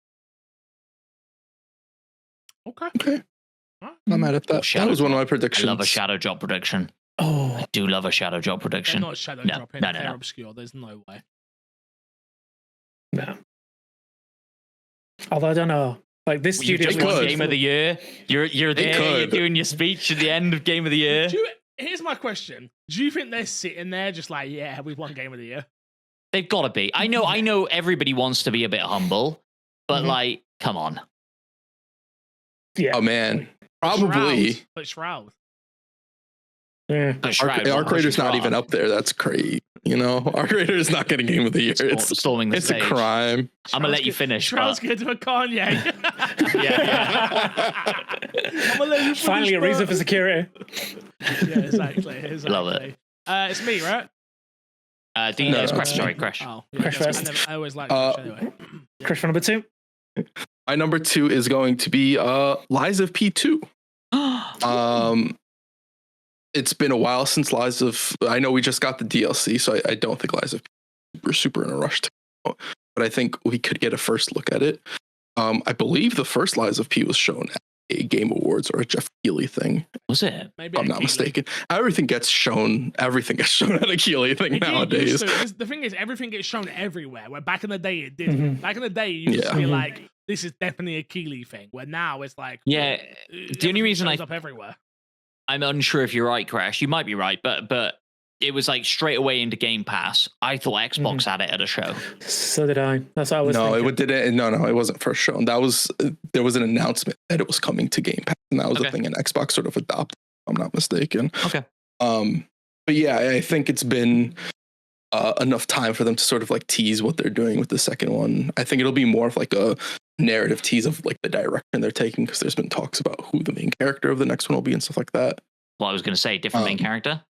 Okay. Okay, Alright. I'm mad at that. Shadow That was one of my I predictions. love a shadow drop prediction. Oh, I do love a shadow drop They're prediction. not shadow No, dropping. no, They're no. obscure. There's no way. no. Although I don't know. Like this You studio. just They won could. Game of the Year. You're They there. You're could. doing your speech at the end of Game of the Year. Here's my question. Do you think they're sitting there just like, yeah, we've won Game of the Year? They've got to be. I know. Everybody wants to be a bit humble, but Mhm. like, come on. Yeah. Oh man, probably. Shroud. Yeah. But Shroud Arc will Raider's push not it even hard. up there. That's crazy. You know, Arc Raider is not getting Game of the Year. It's Storming the it's stage. a crime. I'm gonna let you finish. Shroud's But good for Kanye. yeah. I'm gonna let you finish, Finally, a bro. reason for security. Yeah, exactly. Love it. It's me, right? No, it's Crash. it's Sorry, me. Crash. Oh, Crash first. I always like Crash anyway. Crash for number 2. My number 2 is going to be Lies of P2. It's been a while since Lies of. I know we just got the DLC, so I don't think Lies of P we're super in a rush to go, but I think we could get a first look at it. I believe the first Lies of P was shown at a Game Awards or a Jeff Keighley thing. Was it? Maybe If I'm not mistaken. Everything gets shown at a Keighley thing nowadays. The thing is, everything gets shown everywhere. Where back in the day, it didn't. Mhm. Back in the day, you used to Yeah. be like, "This is definitely a Keeley thing." Where now it's like, Yeah. The only reason shows up everywhere. I'm unsure if you're right, Crash. You might be right, but it was like straight away into Game Pass. I thought Xbox had it at a show. So did I. That's what I was No, thinking. it didn't. No, it wasn't first shown. That was there was an announcement that it was coming to Game Pass, and that was Okay. a thing an Xbox sort of adopted. If I'm not mistaken. Okay. But yeah, I think it's been enough time for them to sort of like tease what they're doing with the second one. I think it'll be more of like a narrative tease of like the direction they're taking, because there's been talks about who the main character of the next one will be and stuff like that. Well, I was going to say different main Um, character.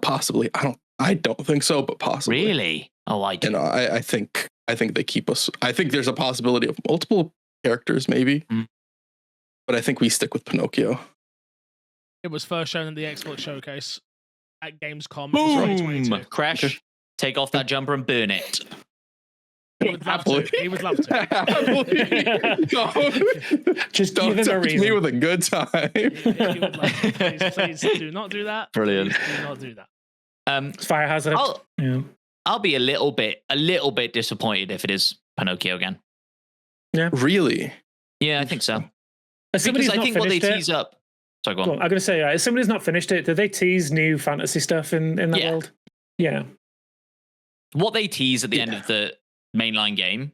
Possibly. I don't think so, but possibly. Really? Oh, I do. You know, I think they keep us. I think there's a possibility of multiple characters, maybe. Mm. But I think we stick with Pinocchio. It was first shown at the Xbox showcase at Gamescom. Boom! 2022. Crash. Okay. Take off that jumper and burn it. He would love to. He would love to. Just Don't give him a tempt me reason. with a good time. He would love to. Please do not do that. Brilliant. Please do not do that. It's Fire Hazard. Yeah. I'll be a little bit disappointed if it is Pinocchio again. Really? Yeah, I think so. As somebody Because who's I not think what they finished it, tease up. Sorry, go Go on. on, I'm going to say, as somebody who's not finished it, did they tease new fantasy stuff in that Yeah. world? Yeah. What they tease at the end of the mainline game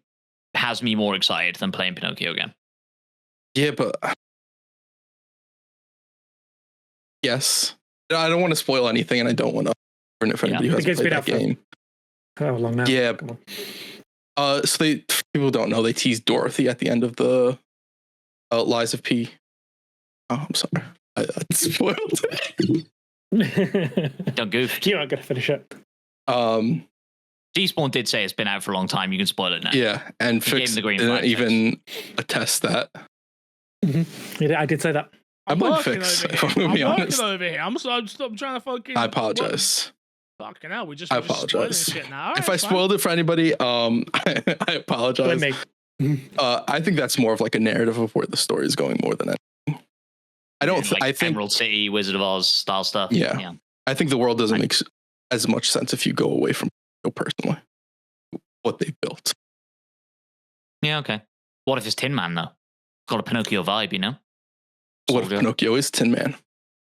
has me more excited than playing Pinocchio again. Yeah, but yes, I don't want to spoil anything, and I don't want to ruin it for anybody who The hasn't game's played been that out for- game. How long now? Yeah. Come on. So people don't know they teased Dorothy at the end of the Lies of P. Oh, I'm sorry, I spoiled it. Don't goof. You aren't going to finish it. Despawn did say it's been out for a long time. You can spoil it now. Yeah, and He gave Fix him the green didn't flag, even attest that. Yeah, I did say that. I'm blame working Fix, over if here. I'm gonna be I'm working honest. over here. I'm trying to fucking. I apologize. Fucking hell, we just. I we're just spoiling apologize. shit now. If I spoiled it for anybody, I apologize. Blame me. I think that's more of like a narrative of where the story is going more than anything. I don't. Like I think. Emerald City, Wizard of Oz style stuff. Yeah. I think the world doesn't make as much sense if you go away from personally what they built. Yeah, okay. What if it's Tin Man, though? Got a Pinocchio vibe, you know? What if Soldier. Pinocchio is Tin Man?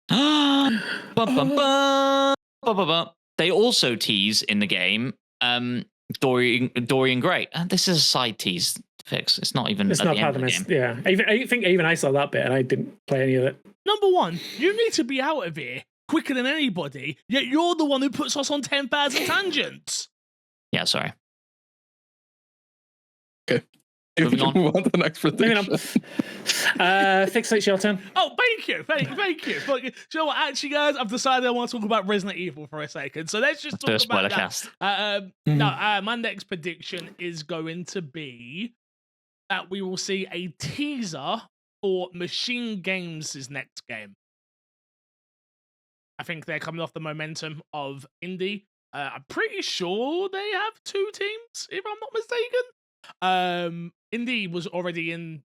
Bum, bum, bum, bum, bum, bum. They also tease in the game Dorian Gray. And this is a side tease Fix. It's not even It's at not the part end of of the the mess. game. Yeah. I think even I saw that bit and I didn't play any of it. Number one, you need to be out of here quicker than anybody. Yet you're the one who puts us on 10,000 tangents. Yeah, sorry. If Moving you on. move on to the next Moving prediction. on. Fix, it's your turn. Oh, thank you. Thank you. Do you know what? Actually, guys, I've decided I want to talk about Resident Evil for a second. So let's just talk First spoiler about that. cast. Mhm. My next prediction is going to be that we will see a teaser for Machine Games' next game. I think they're coming off the momentum of Indie. I'm pretty sure they have 2 teams, if I'm not mistaken. Indie was already in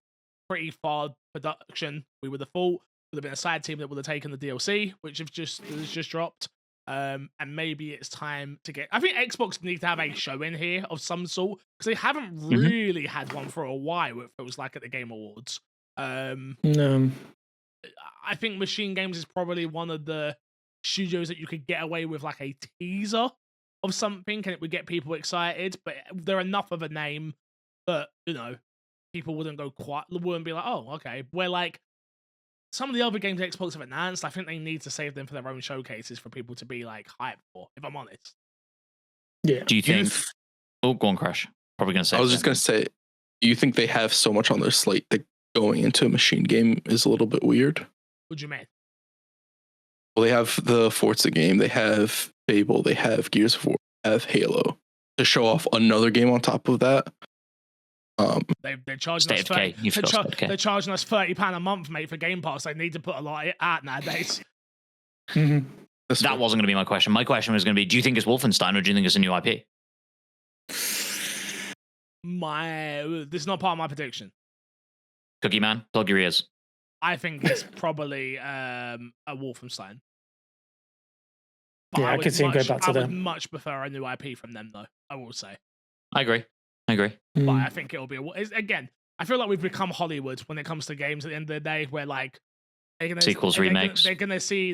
pretty far production. We would have thought would have been a side team that would have taken the DLC, which has just dropped. And maybe it's time to get. I think Xbox need to have a show in here of some sort because they haven't really had one for a while. It feels like at the Game Awards. No. I think Machine Games is probably one of the studios that you could get away with like a teaser of something and it would get people excited, but they're enough of a name that, you know, people wouldn't be like, oh, okay. Where like some of the other games Xbox have announced, I think they need to save them for their own showcases for people to be like hyped for. If I'm honest. Yeah. Do you think? Oh, go on, Crash. Probably going to say. I was just going to say, you think they have so much on their slate that going into a machine game is a little bit weird? What do you mean? Well, they have the Forza game, they have Fable, they have Gears of War, they have Halo. To show off another game on top of that. They're charging State us of K. You've got State of K. they're charging us £30 a month, mate, for Game Pass. They need to put a lot out nowadays. Mhm. That wasn't going to be my question. My question was going to be: do you think it's Wolfenstein or do you think it's a new IP? This is not part of my prediction. Cookie Man, plug your ears. I think it's probably a Wolfenstein. But Yeah, I could see him going back to I would them. much prefer a new IP from them, though. I will say, I agree. but Mm. I think it'll be again. I feel like we've become Hollywood when it comes to games. At the end of the day, where like they're gonna, Sequels, remakes. They're gonna see.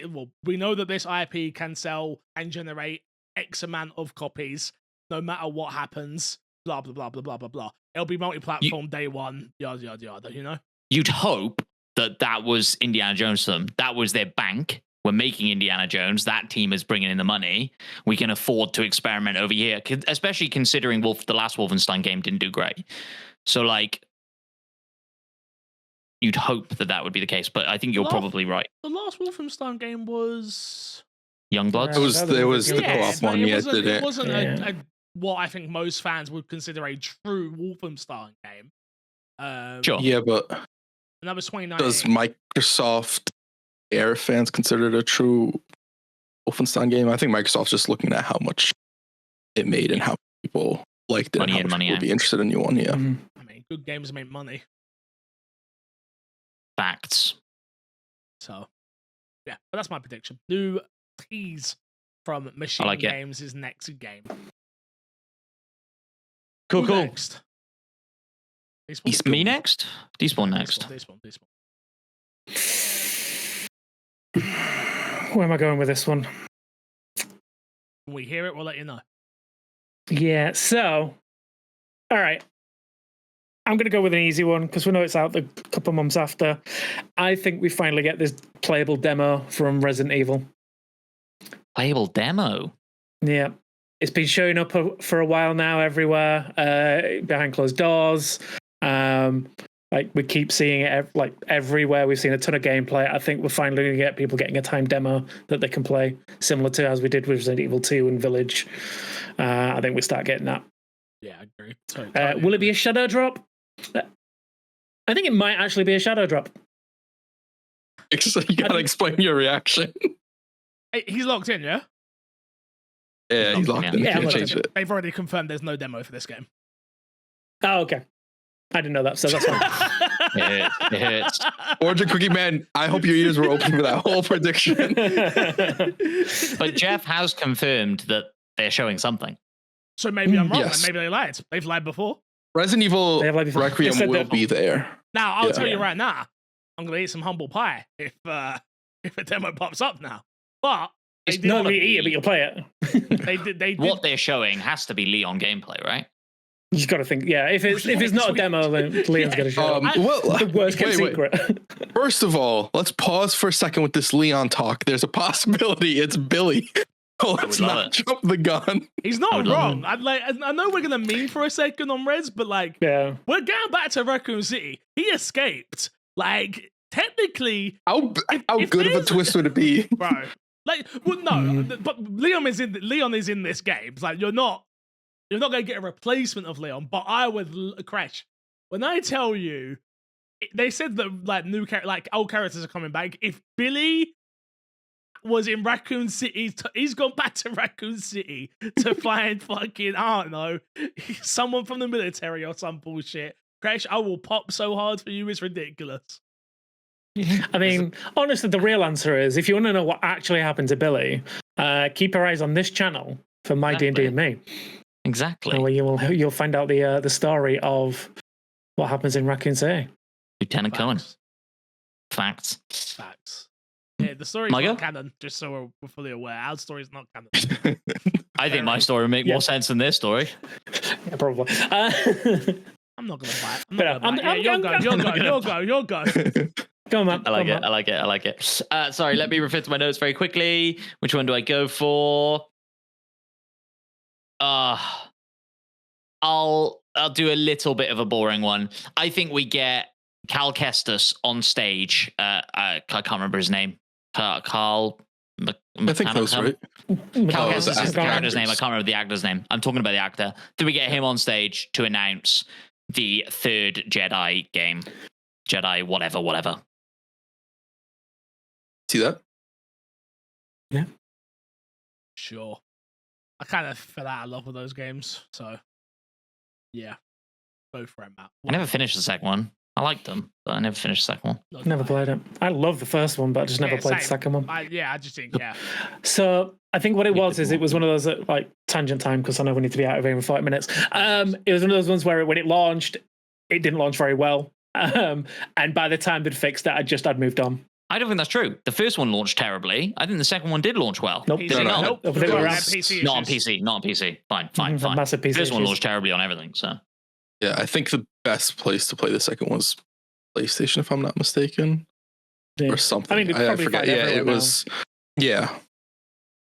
Well, we know that this IP can sell and generate X amount of copies, no matter what happens. Blah blah blah blah blah blah blah. It'll be multi-platform day one. Yada yada yada. You know. You'd hope that was Indiana Jones to them. That was their bank. We're making Indiana Jones. That team is bringing in the money. We can afford to experiment over here, especially considering the last Wolfenstein game didn't do great. So, like, you'd hope that would be the case. But I think you're probably right. The last Wolfenstein game was Youngblood. It was the yeah, co-op but one. it wasn't Yeah. what I think most fans would consider a true Wolfenstein game. Sure. Yeah, but And that was 2019. does Microsoft Air fans consider it a true Wolfenstein game? I think Microsoft's just looking at how much it made and how people liked it Money and in, how money much people would out. be interested in a new one. Yeah. Mhm. I mean, good games make money. Facts. So, yeah, but that's my prediction. New tease from Machine like it. Games is next game. Cool, Who cool. Next? Me next? Despawn next. Despawn. Where am I going with this one? When we hear it, we'll let you know. Yeah, so, all right. I'm going to go with an easy one because we know it's out a couple months after. I think we finally get this playable demo from Resident Evil. Playable demo. Yeah. It's been showing up for a while now everywhere, behind closed doors. Like we keep seeing it like everywhere. We've seen a ton of gameplay. I think we're finally going to get people getting a timed demo that they can play, similar to as we did with Resident Evil 2 and Village. I think we start getting that. Yeah, I agree. Totally Will it be agree. a shadow drop? I think it might actually be a shadow drop. You gotta explain your reaction. Hey, he's locked in, yeah? Yeah, he's locked in. Yeah, I'm You can't locked change in. it. They've already confirmed there's no demo for this game. Oh, okay. I didn't know that, so that's fine. It hurts. Origin Cookie Man, I hope your ears were open for that whole prediction. But Jeff has confirmed that they're showing something. So maybe I'm wrong. Yes. And maybe they lied. They've lied before. Resident Evil They have, like, they Requiem said will that- be there. Now I'll Yeah. tell you right now, I'm gonna eat some humble pie if a demo pops up now. But they It's did, Not gotta really eat it, but be- you'll play it. they did What they're showing has to be Leon gameplay, right? You just got to think, yeah. If it's not a demo, then Leon's going to show up. The worst kept secret. First of all, let's pause for a second with this Leon talk. There's a possibility it's Billy. Oh, let's would love not it. jump the gun. He's I not would love wrong. I know we're gonna mean for a second on Reds, but like Yeah. we're going back to Raccoon City. He escaped. Like technically, How if good of a there's- twist would it be? bro. Like, well, no, but Leon is in this game. It's like you're not gonna get a replacement of Leon. But I would Crash. When I tell you, they said that like old characters are coming back. If Billy was in Raccoon City, he's gone back to Raccoon City to find fucking I don't know someone from the military or some bullshit. Crash, I will pop so hard for you. It's ridiculous. I mean, honestly, the real answer is if you want to know what actually happened to Billy, keep your eyes on this channel for My D&D and Me, Exactly. where you'll find out the story of what happens in Raccoon City. Lieutenant Cohen. Facts. Facts. Yeah, the story's My not go? canon, just so we're fully aware. Our story's not canon. I think my story would make Yeah. more sense than their story. Yeah, probably. I'm not gonna buy it. But, You'll go. You'll go. Go on, man. I like Go it. on, I like it. I like it. Sorry, let me refer to my notes very quickly. Which one do I go for? I'll do a little bit of a boring one. I think we get Cal Kestis on stage. I can't remember his name. Carl. I think that was right. Cal Oh, Kestis the is the character's actors. name. I can't remember the actor's name. I'm talking about the actor. Do we get him on stage to announce the third Jedi game? Jedi, whatever. See that? Sure. I kind of fell out of love with those games, so yeah, go for it, Matt. I never finished the second one. I liked them, but I never finished the second one. Not Never bad. played it. I love the first one, but I just never Yeah, played the same. second one. I just think, yeah. So I think what it We was could is it was one of those like tangent time because I know we need to be out of here in 5 minutes. It was one of those ones where when it launched, it didn't launch very well, and by the time they'd fixed it, I'd moved on. I don't think that's true. The first one launched terribly. I think the second one did launch well. Nope. Did it not? Nope. They were around- PC Not on issues. PC. Not on PC. Fine. Mhm, massive PC First one issues. launched terribly on everything. So Yeah, I think the best place to play the second was PlayStation, if I'm not mistaken, Yeah. or something. I mean, it's I probably forget. fine Yeah, it everywhere was. Yeah,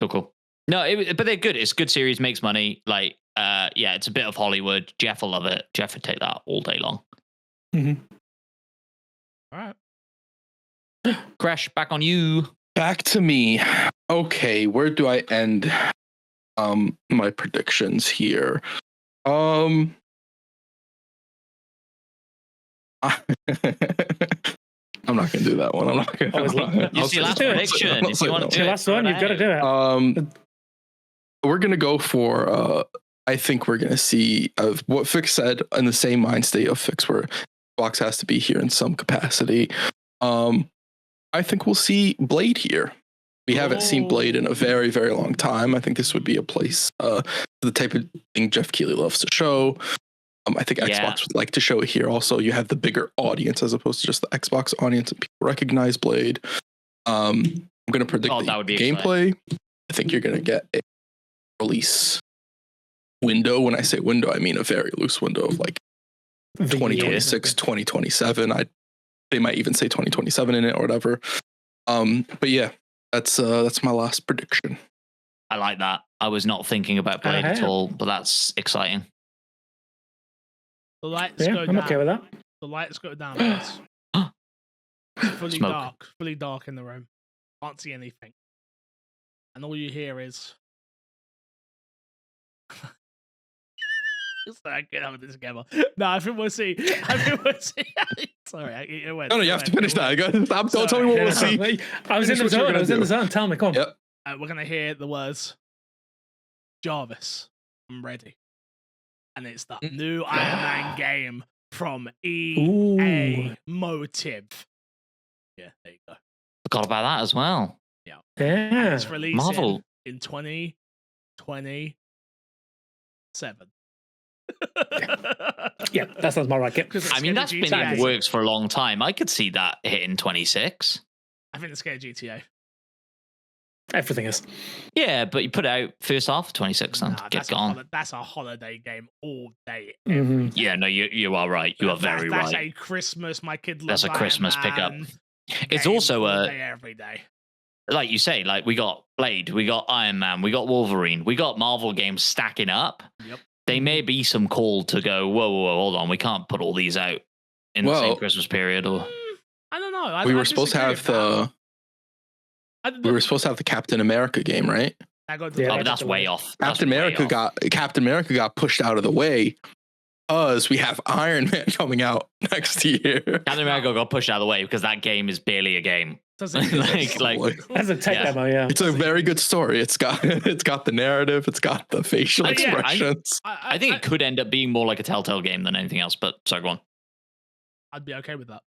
cool. No, but they're good. It's a good series. Makes money. Like, yeah, it's a bit of Hollywood. Jeff will love it. Jeff would take that all day long. Mhm. All right. Crash, back on you. back to me. Okay, where do I end my predictions here? I'm not gonna do that one. I'm not gonna. Oh, it's I'm not gonna- It's your I'll last say- prediction. I'll If say you want no. to It's your last one. You've got to do it. We're gonna go for. I think we're gonna see of what Fix said in the same mind state of Fix, where Xbox has to be here in some capacity. I think we'll see Blade here. We haven't seen Blade in a very, very long time. I think this would be a place, the type of thing Jeff Keighley loves to show. I think Yeah. Xbox would like to show it here. Also, you have the bigger audience as opposed to just the Xbox audience, and people recognize Blade. I'm going to predict Oh, the that would be gameplay. I think you're going to get a release window. When I say window, I mean a very loose window of like The 2026, 2027. They might even say 2027 in it or whatever. But yeah, that's my last prediction. I like that. I was not thinking about Blade at Uh-huh. all, but that's exciting. The lights Yeah, go I'm down. okay with that. The lights go down. Guys. fully Smoke. dark in the room. Can't see anything, and all you hear is. Sorry, get out of this together. No, I think we'll see. Sorry, it went. No, you have to finish that. Don't tell me what we'll see. I was in the Finish what you're zone. I gonna was in the do. zone. Tell me, come on. Yep. We're gonna hear the words, Jarvis, I'm ready, and it's the new Iron Man game from EA Ooh. Motive. Yeah, there you go. Forgot about that as well. Yeah. It's releasing Marvel. in 2027. Yeah, that sounds more like it. Because I mean, that's been in GTA. the works for a long time. I could see that hitting 26. I think it's scared GTA. Everything is. Yeah, but you put it out first half of 26 and Nah, get gone. that's a holiday game all day. Mhm. Yeah, no, you are right. You are very That's right. a Christmas. My kid That's loves a Christmas Iron pickup. Man It's game also all a day, every day. like you say, like we got Blade, we got Iron Man, we got Wolverine, we got Marvel games stacking up. Yep. They may be some call to go, whoa, hold on, we can't put all these out in the same Well- Christmas period. Or I don't know. We were supposed to have the Captain America game, right? Yeah, oh, but that's way off. That's Captain way America off. Captain America got pushed out of the way because we have Iron Man coming out next year. Captain America got pushed out of the way because that game is barely a game. like That's a tech Yeah. demo, yeah. It's a very good story. It's got the narrative. It's got the facial Yeah, expressions. I think it could end up being more like a Telltale game than anything else. But sorry, go on. I'd be okay with that.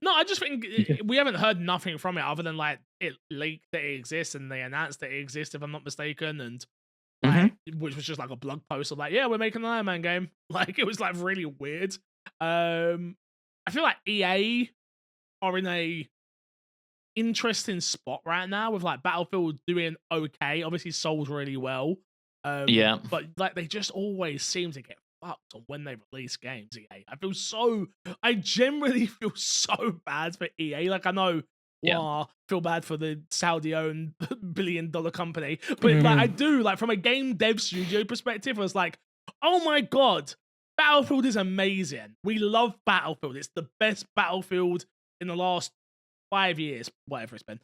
No, I just think we haven't heard nothing from it other than like it leaked that it exists and they announced that it exists, if I'm not mistaken, and like, which was just like a blog post of like, yeah, we're making an Iron Man game. Like it was like really weird. I feel like EA are in a interesting spot right now with like Battlefield doing okay. Obviously sold really well. Yeah. But like they just always seem to get fucked on when they release games. EA, I generally feel so bad for EA. Like I know, feel bad for the Saudi-owned billion-dollar company, but like I do, like from a game dev studio perspective, I was like, oh my god, Battlefield is amazing. We love Battlefield. It's the best Battlefield in the last 5 years, whatever it's been.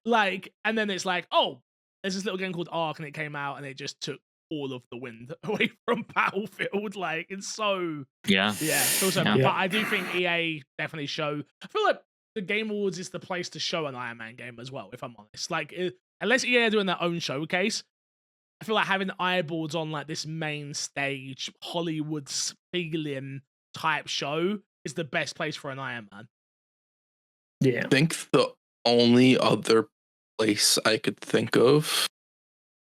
Like, and then it's like, oh, there's this little game called Ark, and it came out, and it just took all of the wind away from Battlefield. Like, it's so Yeah. Also, but I do think EA definitely show. I feel like the Game Awards is the place to show an Iron Man game as well. If I'm honest, like unless EA are doing their own showcase, I feel like having eyeballs on like this main stage Hollywood feeling type show is the best place for an Iron Man. Yeah. I think the only other place I could think of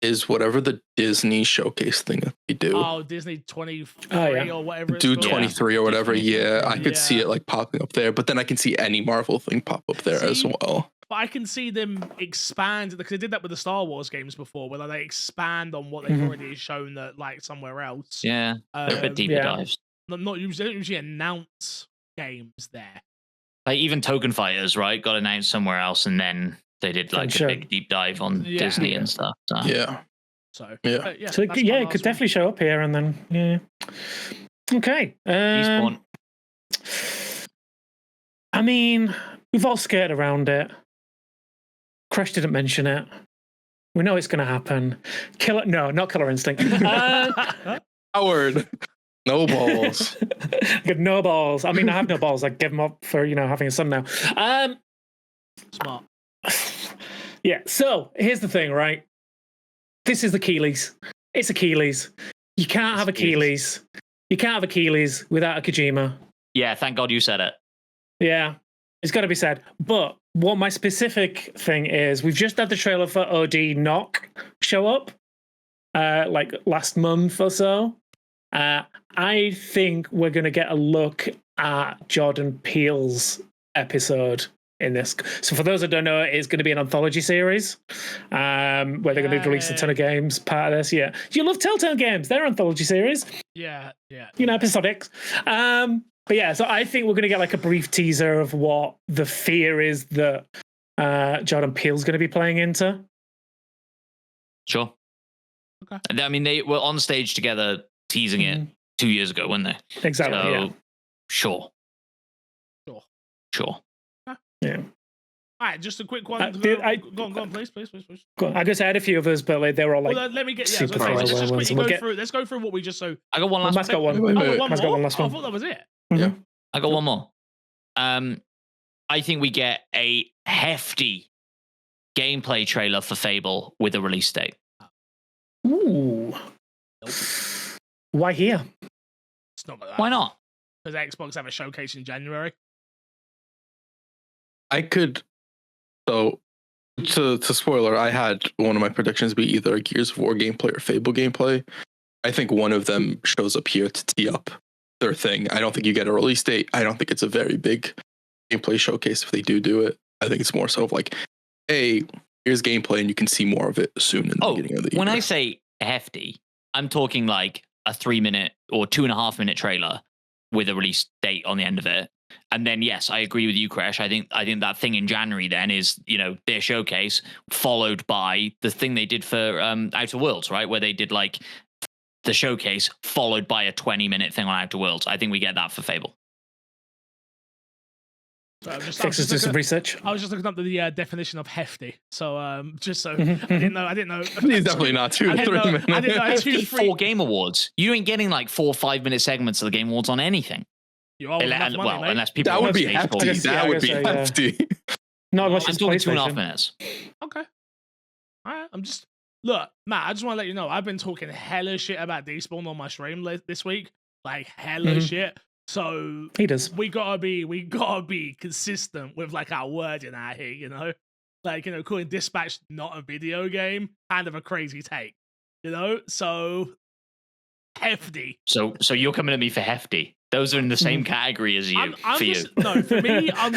is whatever the Disney showcase thing that they do. Oh, Disney 23 or whatever. Do it's called. 23 or whatever. Yeah, I could see it like popping up there, but then I can see any Marvel thing pop up there as well. But I can see them expand because they did that with the Star Wars games before, where they expand on what they've already shown that like somewhere else. Yeah, they're a bit deeper dives. Not usually, they don't usually announce games there. Like even Token Fighters, right? Got announced somewhere else, and then they did like a big deep dive on Disney and stuff. So. Yeah. So so it could definitely show up here, and then okay. I mean, we've all skirted around it. Crash didn't mention it. We know it's going to happen. Not Killer Instinct. Howard, no balls. Good, no balls. I mean, I have no balls. I give them up for having a son now. Smart. Yeah. So here's the thing, right? This is the Keeleys. It's Achilles. You can't have Achilles. You can't have Achilles without a Kojima. Yeah, thank God you said it. Yeah, it's got to be said. But what my specific thing is, we've just had the trailer for OD Knock show up, like last month or so. I think we're going to get a look at Jordan Peele's episode in this. So for those that don't know, it's going to be an anthology series where they're going to release a ton of games. Part of this, yeah. You love Telltale games; they're anthology series. Yeah. Episodics. But yeah, so I think we're going to get like a brief teaser of what the fear is that Jordan Peele's going to be playing into. Sure. Okay. I mean, they were on stage together teasing it 2 years ago, weren't they? Exactly. So, yeah. Sure. Yeah. All right, just a quick one. Go on, please. Go on. I guess I had a few of us, but like, they were all like. Well, let me get. super Let's just ones. quickly go through. Let's go through what we just so. I got one last. Matt's got one. Matt's got one last one. I thought that was it. Yeah. I got one more. I think we get a hefty gameplay trailer for Fable with a release date. Ooh. Nope. Why here? It's not like that. Why not? Because Xbox have a showcase in January. I could. So, to spoiler, I had one of my predictions be either Gears of War gameplay or Fable gameplay. I think one of them shows up here to tee up their thing. I don't think you get a release date. I don't think it's a very big gameplay showcase if they do it. I think it's more so of like, hey, here's gameplay and you can see more of it soon in the beginning of the year. When I say hefty, I'm talking like a 3-minute or 2.5-minute trailer with a release date on the end of it. And then, yes, I agree with you, Crash. I think that thing in January then is, their showcase followed by the thing they did for Outer Worlds, right? Where they did like the showcase followed by a 20-minute thing on Outer Worlds. I think we get that for Fable. So Fixes do some research. I was just looking up the definition of hefty. So just so I didn't know. He's definitely not 2 to 3 minutes. I didn't know. 54 Game Awards. You ain't getting like 4 or 5-minute segments of the Game Awards on anything. You are enough money, mate. Unless people That would be stage hefty. calls. That would be hefty. Not unless I'm it's talking PlayStation. 2.5 minutes. Okay. All right. Look, Matt. I just want to let you know I've been talking hella shit about Despawn on my stream this week, like hella shit. So He does. we gotta be consistent with like our wording out here, like calling Dispatch not a video game, kind of a crazy take, So hefty. So you're coming at me for hefty. Those are in the same category as you. No, for me, I'm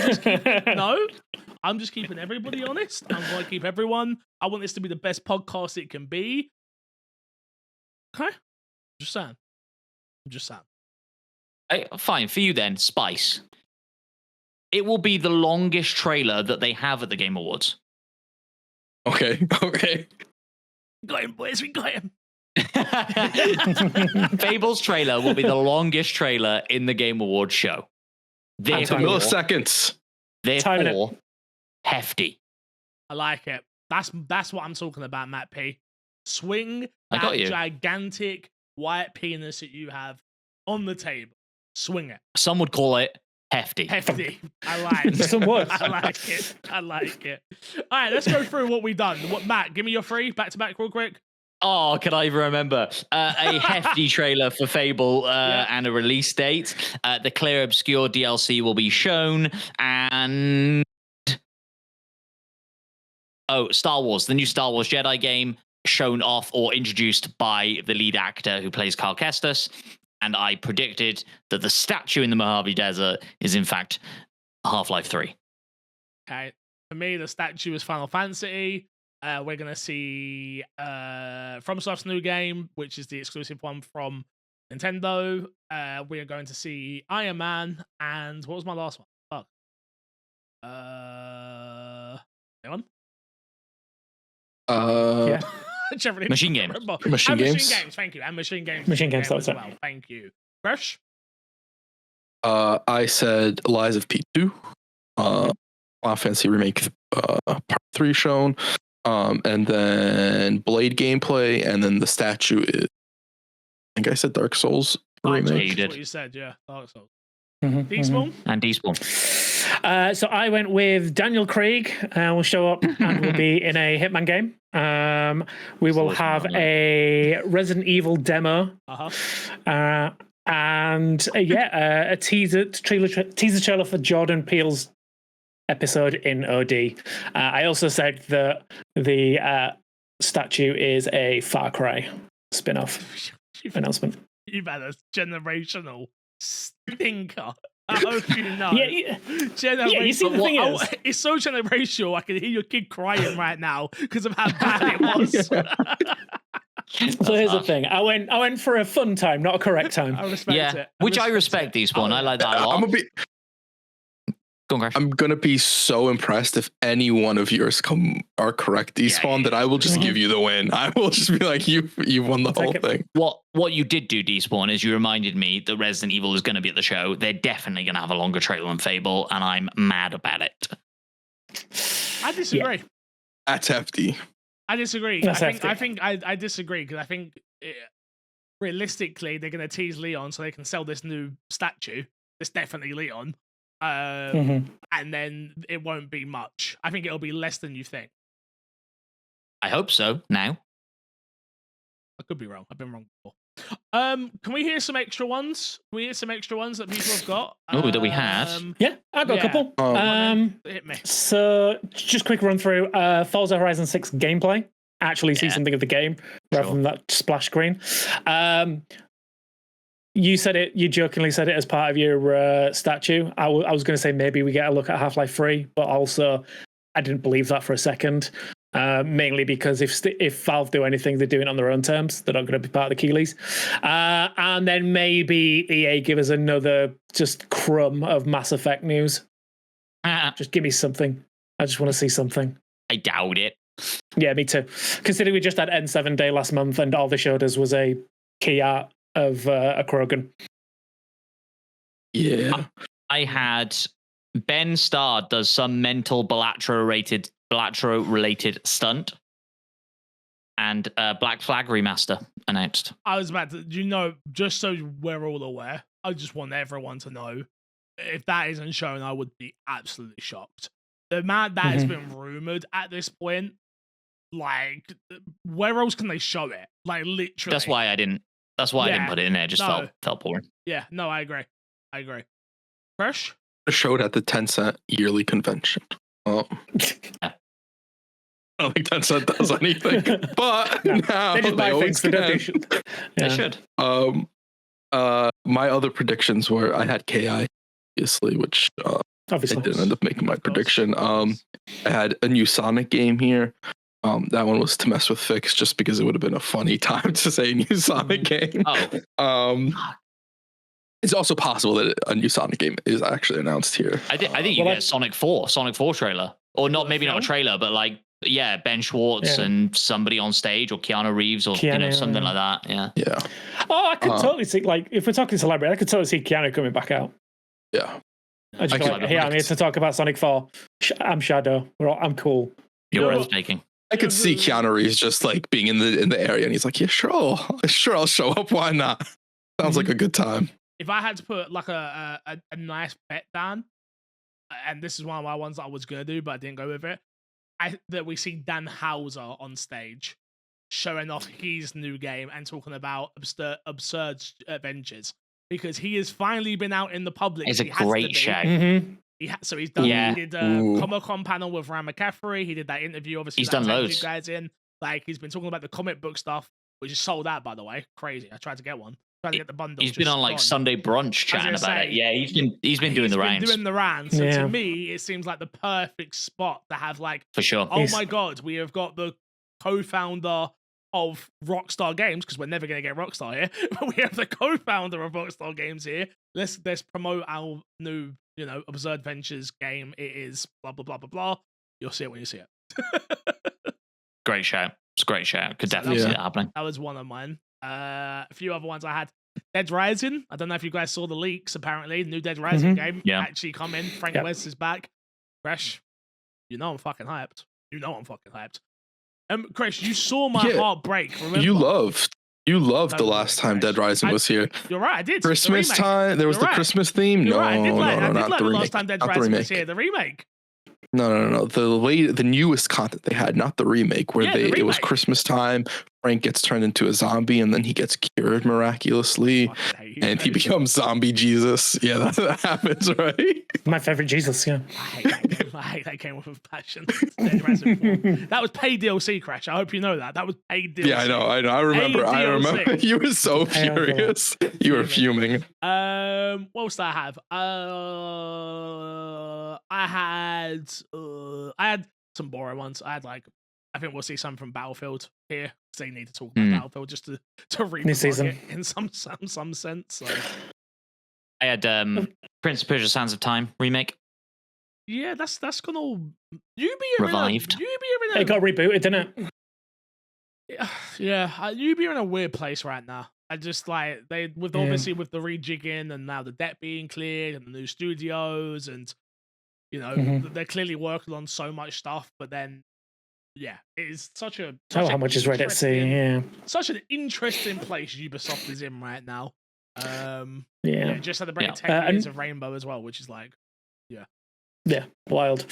just keeping everybody honest. I'm going to keep everyone. I want this to be the best podcast it can be. Okay, just saying. I'm just saying. Fine for you then, Spice. It will be the longest trailer that they have at the Game Awards. Okay. Got him, boys. We got him. Fable's trailer will be the longest trailer in the Game Awards show. Therefore, Milliseconds. therefore hefty. I like it. That's what I'm talking about, Matt P. Swing I got that you. gigantic white penis that you have on the table. Swing it. Some would call it hefty. Hefty. I like it. Some would. I like it. I like it. All right, let's go through what we've done. Matt, give me your three back to back real quick. Oh, can I even remember? A hefty trailer for Fable and a release date. The Clear Obscure DLC will be shown. And Star Wars, the new Star Wars Jedi game, shown off or introduced by the lead actor who plays Cal Kestis. And I predicted that the statue in the Mojave Desert is, in fact, Half-Life 3. Okay. For me, the statue is Final Fantasy. We're going to see FromSoft's new game, which is the exclusive one from Nintendo. We are going to see Iron Man. And what was my last one? Fuck. Anyone? Yeah. Generally Machine can't Games. remember. Machine And Games. Machine Games, thank you. And Machine Games. Machine Games, as that's well. it. Thank you. Fresh? I said Lies of P2. Final Fantasy Remake Part 3 shown. And then Blade gameplay, and then the statue is, I think I said Dark Souls Dark Souls remake. you is did. what you said, yeah. Dark Souls. Mhm, Despawn? And Despawn. So I went with Daniel Craig. Will show up and will be in a Hitman game. We will always have fun, a Resident Evil demo. Uh-huh. And a teaser trailer for Jordan Peele's episode in OD. I also said that the statue is a Far Cry spin-off announcement. You've had a generational stinker. I hope you know. Yeah. You see, the thing is, it's so generational. I can hear your kid crying right now because of how bad it was. so here's the thing. I went for a fun time, not a correct time. I respect Yeah, it. which I respect, Despawn. I like that a lot. Go on, Crash. I'm gonna be so impressed if any one of yours are correct, Despawn, that I will just give you the win. I will just be like, you won the whole thing. What you did do, Despawn, is you reminded me that Resident Evil is going to be at the show. They're definitely going to have a longer trailer than Fable, and I'm mad about it. I disagree. That's hefty. I disagree. That's I hefty. think I disagree because I think realistically they're going to tease Leon so they can sell this new statue. It's definitely Leon. And then it won't be much. I think it'll be less than you think. I hope so. Now, I could be wrong. I've been wrong before. Can we hear some extra ones? Can we hear some extra ones that people have got? Oh, that we have? Yeah, I've got a couple. Hit me. So just quick run through Forza Horizon 6 gameplay. Actually see something of the game rather than that splash screen. You said it. You jokingly said it as part of your statue. I was going to say maybe we get a look at Half-Life 3, but also I didn't believe that for a second. Mainly because if Valve do anything, they're doing it on their own terms. They're not going to be part of the Keeleys. And then maybe EA give us another just crumb of Mass Effect news. Just give me something. I just want to see something. I doubt it. Yeah, me too. Considering we just had N7 Day last month and all they showed us was a key art of a Krogan. Yeah. I had Ben Starr does some mental Balatro-related stunt, and Black Flag remaster announced. I was about to, just so we're all aware, I just want everyone to know if that isn't shown, I would be absolutely shocked. The amount that has been rumored at this point, like, where else can they show it? Like, literally. That's why I didn't put it in there. It just felt boring. Yeah, no, I agree. Fresh? Showed at the Tencent yearly convention. I don't think Tencent does anything, but now they just buy always things. can. They should. My other predictions were I had KI, obviously, which I Obviously. didn't end up making my prediction. I had a new Sonic game here. That one was to mess with Fix just because it would have been a funny time to say new Sonic game. It's also possible that a new Sonic game is actually announced here. I think you get a Sonic 4 trailer, or not, maybe not a trailer, but like Ben Schwartz and somebody on stage, or Keanu Reeves, or something like that. Yeah. Oh, I could totally see, like, if we're talking celebrity, I could totally see Keanu coming back out. Yeah. I just like, hey, I'm here to talk about Sonic 4. I'm Shadow. I'm cool. You're breathtaking. I could see Keanu Reeves just like being in the area, and he's like, yeah, sure, I'll show up. Why not? Sounds like a good time. If I had to put like a nice bet down, and this is one of my ones that I was gonna do, but I didn't go with it, that we see Dan Houser on stage showing off his new game and talking about absurd adventures, because he has finally been out in the public. It's a great show. Mm-hmm. So he's done. Yeah. He did a Comic-Con panel with Ryan McCaffrey. He did that interview. Obviously, he's done loads. Guys in, like, he's been talking about the comic book stuff, which is sold out, by the way. Crazy. I tried to get one. Tried to get the bundle. He's been on like Sunday brunch chatting about it. Yeah, he's been doing the rounds. Doing the rounds. So to me, it seems like the perfect spot to have, like, for sure. Oh my god, we have got the co-founder of Rockstar Games, because we're never going to get Rockstar here, but we have the co-founder of Rockstar Games here. Let's promote our new, Absurd Ventures game. It is blah blah blah blah blah. You'll see it when you see it. Great show. It's a great show. Could definitely see that happening. That was one of mine. A few other ones I had. Dead Rising. I don't know if you guys saw the leaks. Apparently, new Dead Rising game actually coming. Frank West is back. Fresh. I'm fucking hyped. Chris, you saw my heart break. Remember? You loved the last time Dead Rising was here. You're right. I did. Christmas time. There was the Christmas theme. You're No, right. I did not like the the remake. last time Dead Rising was here. The remake. No. The newest content they had, not the remake, where it was Christmas time. Frank gets turned into a zombie, and then he gets cured miraculously, and he becomes zombie Jesus. Yeah, that happens, right? My favorite Jesus. Yeah. I hate that game with a passion. Dead Rising 4. That was paid DLC, Crash. I hope you know that. That was paid DLC. Yeah, I know. I remember. You were so furious. You were fuming. What else did I have? I had some boring ones. I think we'll see some from Battlefield here, because they need to talk about Battlefield just to read it in some sense. So. I had Prince of Persia: Sands of Time remake. Yeah, that's gonna revived. It got rebooted, didn't it? Yeah, Ubi are in a weird place right now. I just like obviously with the rejigging and now the debt being cleared and the new studios, and they're clearly working on so much stuff, but then it is such how much is Reddit saying? Yeah, such an interesting place Ubisoft is in right now. Just had the break 10 years of Rainbow as well, which is like, wild.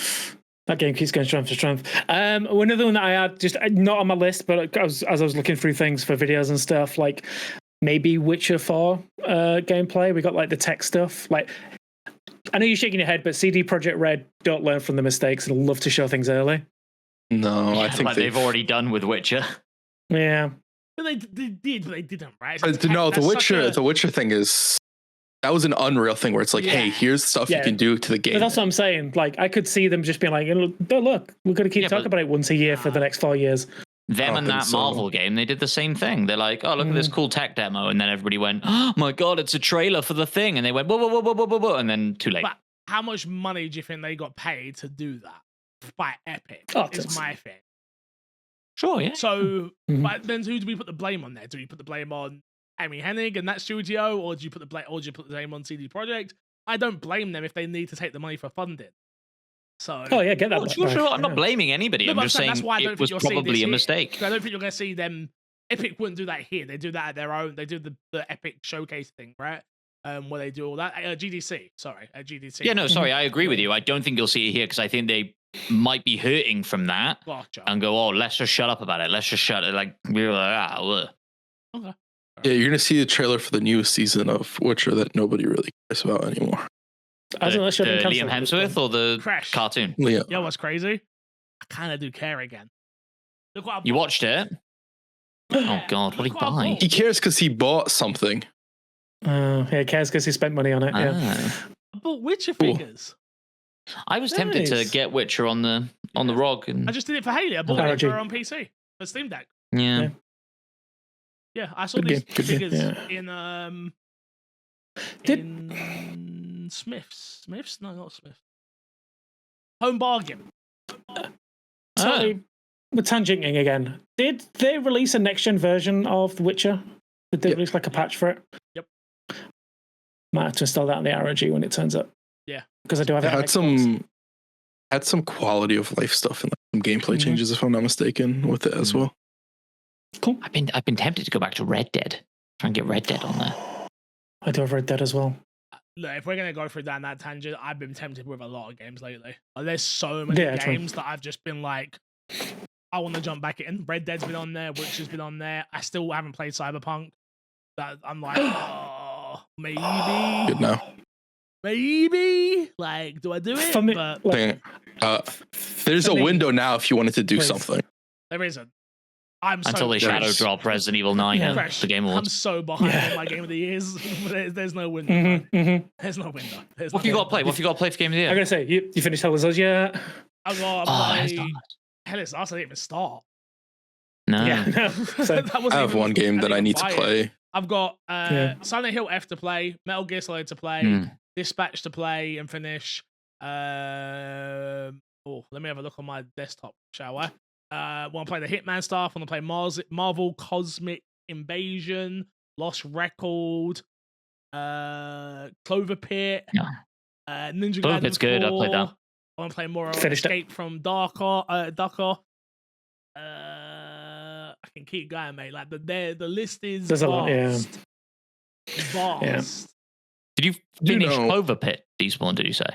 That game keeps going strength to strength. Another one that I had, just not on my list, but as I was looking through things for videos and stuff, like maybe Witcher 4 gameplay. We got like the tech stuff. Like, I know you're shaking your head, but CD Projekt Red don't learn from the mistakes and love to show things early. No, I think they've already done with Witcher. Yeah, but they did, but they didn't, right? The Witcher thing is. That was an Unreal thing where it's like, hey, here's stuff you can do to the game. But that's what I'm saying. Like, I could see them just being like, look, we're going to keep talking about it once a year for the next 4 years. Them and that Marvel game, they did the same thing. They're like, oh, look at this cool tech demo. And then everybody went, oh my God, it's a trailer for the thing. And they went, whoa. And then too late. But how much money do you think they got paid to do that? By Epic, is my thing. Sure, yeah. So, but then who do we put the blame on there? Do we put the blame on Amy Hennig and that studio, or do you put the blame on CD Projekt? I don't blame them if they need to take the money for funding. So, get that. Sure. I'm not blaming anybody. I'm just saying that's why it was probably a mistake. I don't think you're going to see them. Epic wouldn't do that here. They do that at their own. They do the Epic showcase thing, right? Where they do all that. GDC. Sorry, GDC. Yeah, no, sorry. I agree with you. I don't think you'll see it here because I think they might be hurting from that and go, oh, let's just shut up about it. Let's just shut it. Like, we're like, okay. Yeah, you're gonna see the trailer for the newest season of Witcher that nobody really cares about anymore. The Liam Hemsworth or the Crash cartoon? Yeah. You know what's crazy? I kind of do care again. Look what you watched it? Oh God, what did he buy? He cares because he bought something. He cares because he spent money on it. Yeah. I bought Witcher figures. I was tempted to get Witcher on the ROG. And... I just did it for Haley. I bought it for her on PC for Steam Deck. Yeah. Yeah, I saw these figures in Did- in Smiths. Smiths? No, not Smiths. Home Bargain. Totally, we're tangenting again. Did they release a next gen version of The Witcher? Did they Yep. release like a patch for it? Yep. Might have to install that on the ROG when it turns up. Yeah. Because I do have It it. on had Xbox. some quality of life stuff and like some gameplay Mhm. changes, if I'm not mistaken, with it as well. Cool. I've been tempted to go back to Red Dead. Try and get Red Dead on there. I do have Red Dead as well. Look, if we're gonna go through down that tangent, I've been tempted with a lot of games lately. Like, there's so many Yeah, true. games that I've just been like, I want to jump back in. Red Dead's been on there, Witcher's been on there. I still haven't played Cyberpunk. That I'm like, oh, maybe, Good now. maybe. Like, do I do it? For me, But like, There's for a me- window now if you wanted to do Please. something. there isn't. I'm so Until they There's- shadow drop Resident Evil 9 Yeah. at fresh. the Game I'm Awards. so behind Yeah. on my game of the years. There's no window. mhm, bro. mhm. There's no window. There's What have you no got to play? window. What have you got to play for Game of the Year? I'm gonna say you finished Hell is Us yet? I got Oh, it's play. not. Hell, it's us. I didn't even start. No. Yeah. No. So, That wasn't I have even- one game that didn't I even need to buy it. play. I've got Yeah. Silent Hill F to play, Metal Gear Solid to play, Hmm. Dispatch to play and finish. Let me have a look on my desktop, shall I? Want to play the Hitman stuff? Want to play Marvel Cosmic Invasion, Lost Record, Clover Pit, Yeah. Ninja Clover Gaiden Pit's good, I played 4. that. I want to play more Finished it. Escape from Darker. I can keep going, mate. Like the list is There's a lot, yeah. vast. Did you You finish know- Clover Pit, Despawn, did you say?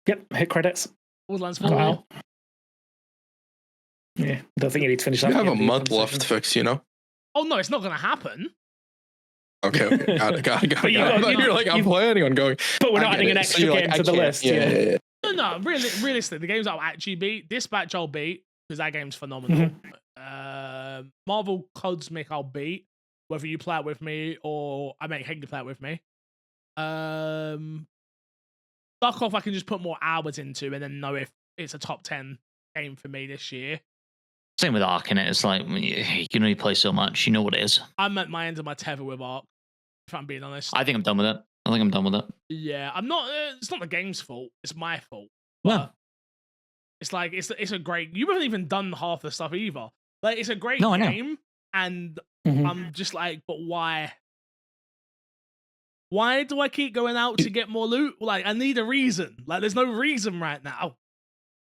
yep, hit credits. Woodlands Oh, Four. Wow. Yeah, don't think you need to finish that. You have for a the month left conversation. to fix, you know? Oh no, it's not gonna happen. Okay, got it. But you- I thought you- you were like, I'm you- planning on going. But we're I not get adding an it. So extra you're game like, to I the can't- list. Yeah, yeah, yeah. No, realistically, the games I'll actually beat, Dispatch I'll beat because that game's phenomenal. Marvel Cosmic I'll beat whether you play it with me or I make Heggy play it with me. Duck Off I can just put more hours into and then know if it's a top 10 game for me this year. Same with Ark in it. It's like you can only play so much. You know what it is. I'm at my end of my tether with Ark, if I'm being honest. I think I'm done with it. I think I'm done with it. Yeah, I'm not. It's not the game's fault. It's my fault. Well, But it's like it's a great. You haven't even done half the stuff either. Like it's a great No, I know. game, and Mhm. I'm just like, but why? Why do I keep going out to get more loot? Like I need a reason. Like there's no reason right now.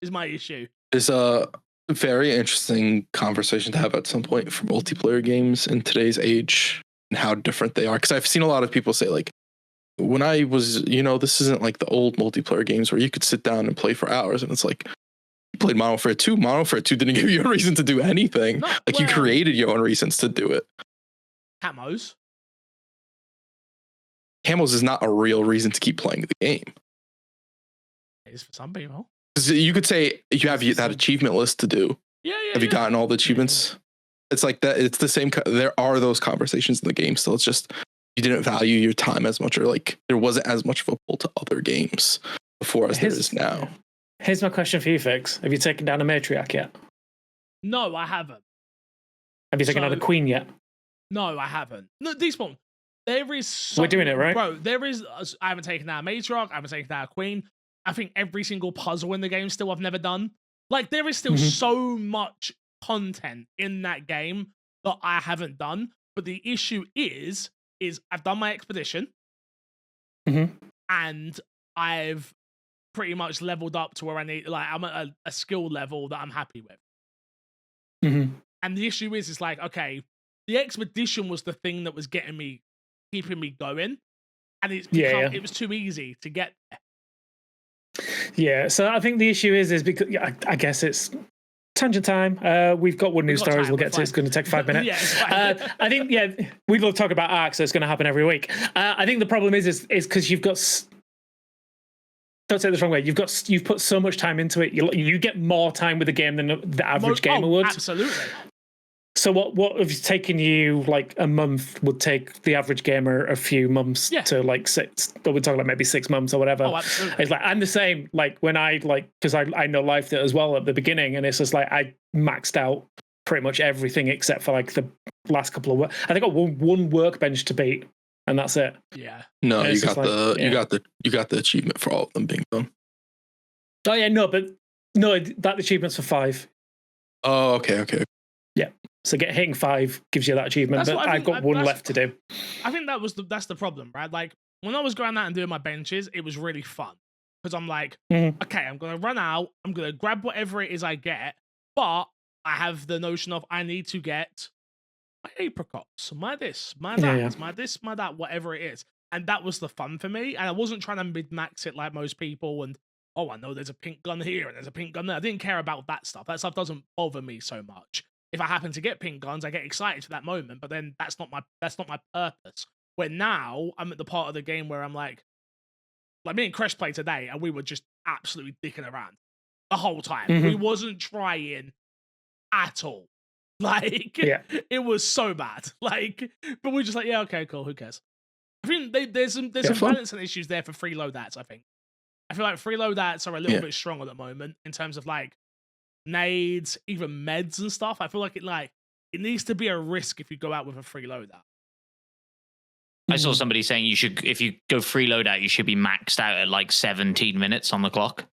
Is my issue. It's a very interesting conversation to have at some point for multiplayer games in today's age and how different they are. Because I've seen a lot of people say, like, when I was, this isn't like the old multiplayer games where you could sit down and play for hours. And it's like, you played Modern Warfare 2. Modern Warfare 2 didn't give you a reason to do anything. No, Like, you well- created your own reasons to do it. Camos. Camos is not a real reason to keep playing the game. It is for some people. 'Cause you could say you have that achievement list to do. Yeah, yeah. Have you yeah. gotten all the achievements? It's like that. It's the same. There are those conversations in the game still. It's just you didn't value your time as much, or like there wasn't as much of a pull to other games before as there is now. Here's my question for you, Fix. Have you taken down a matriarch yet? No, I haven't. Have you taken down a So- queen yet? No, I haven't. No, Despawn. There is. So, We're doing it, right? bro? There is. I haven't taken out a matriarch. I haven't taken out a queen. I think every single puzzle in the game still I've never done. Like there is still Mhm. so much content in that game that I haven't done. But the issue is I've done my expedition, Mhm. and I've pretty much leveled up to where I need. Like I'm at a skill level that I'm happy with. Mm-hmm. And the issue is like, okay, the expedition was the thing that was keeping me going, and Yeah. it was too easy to get there. Yeah, so I think the issue is because I guess it's tangent time. We've got one We've news got story time, we'll we're get to. It's going to take 5 minutes. Yeah, it's fine. I think we love talk about Ark, so it's going to happen every week. I think the problem is because you've got. Don't take this wrong way. You've put so much time into it. You get more time with the game than the average gamer would. Absolutely. So what if it's taken you like a month would take the average gamer a few months to like 6. But we're talking about maybe 6 months or whatever. Oh, absolutely. It's like I'm the same. Like when I because I know life as well at the beginning, and it's just like I maxed out pretty much everything except for like the last couple of. I think I got one workbench to beat and that's it. Yeah. No, Yeah, you it's got just like- you got the achievement for all of them being done. Oh yeah, no, but no, that achievement's for 5. Oh, okay. So hitting 5 gives you that achievement, That's but what I I've think- got one that's- left to do. I think that's the problem, right? Like when I was going out and doing my benches, it was really fun because I'm like, Mhm. okay, I'm gonna run out, I'm gonna grab whatever it is I get, but I have the notion of I need to get my apricots, my this, my that, Yeah. my this, my that, whatever it is, and that was the fun for me. And I wasn't trying to mid max it like most people. And oh, I know there's a pink gun here and there's a pink gun there. I didn't care about that stuff. That stuff doesn't bother me so much. If I happen to get pink guns, I get excited for that moment, but then that's not my purpose. Where now I'm at the part of the game where I'm like me and Crash played today, and we were just absolutely dicking around the whole time. We wasn't trying at all. Like, Yeah. it was so bad. Like, but we're just like, yeah, okay, cool, who cares? I think there's some fun. balancing issues there for free loadouts. I feel like free loadouts are a little bit strong at the moment in terms of like nades, even meds and stuff. I feel like it needs to be a risk if you go out with a free loadout. I saw somebody saying you should, if you go free loadout, you should be maxed out at like 17 minutes on the clock.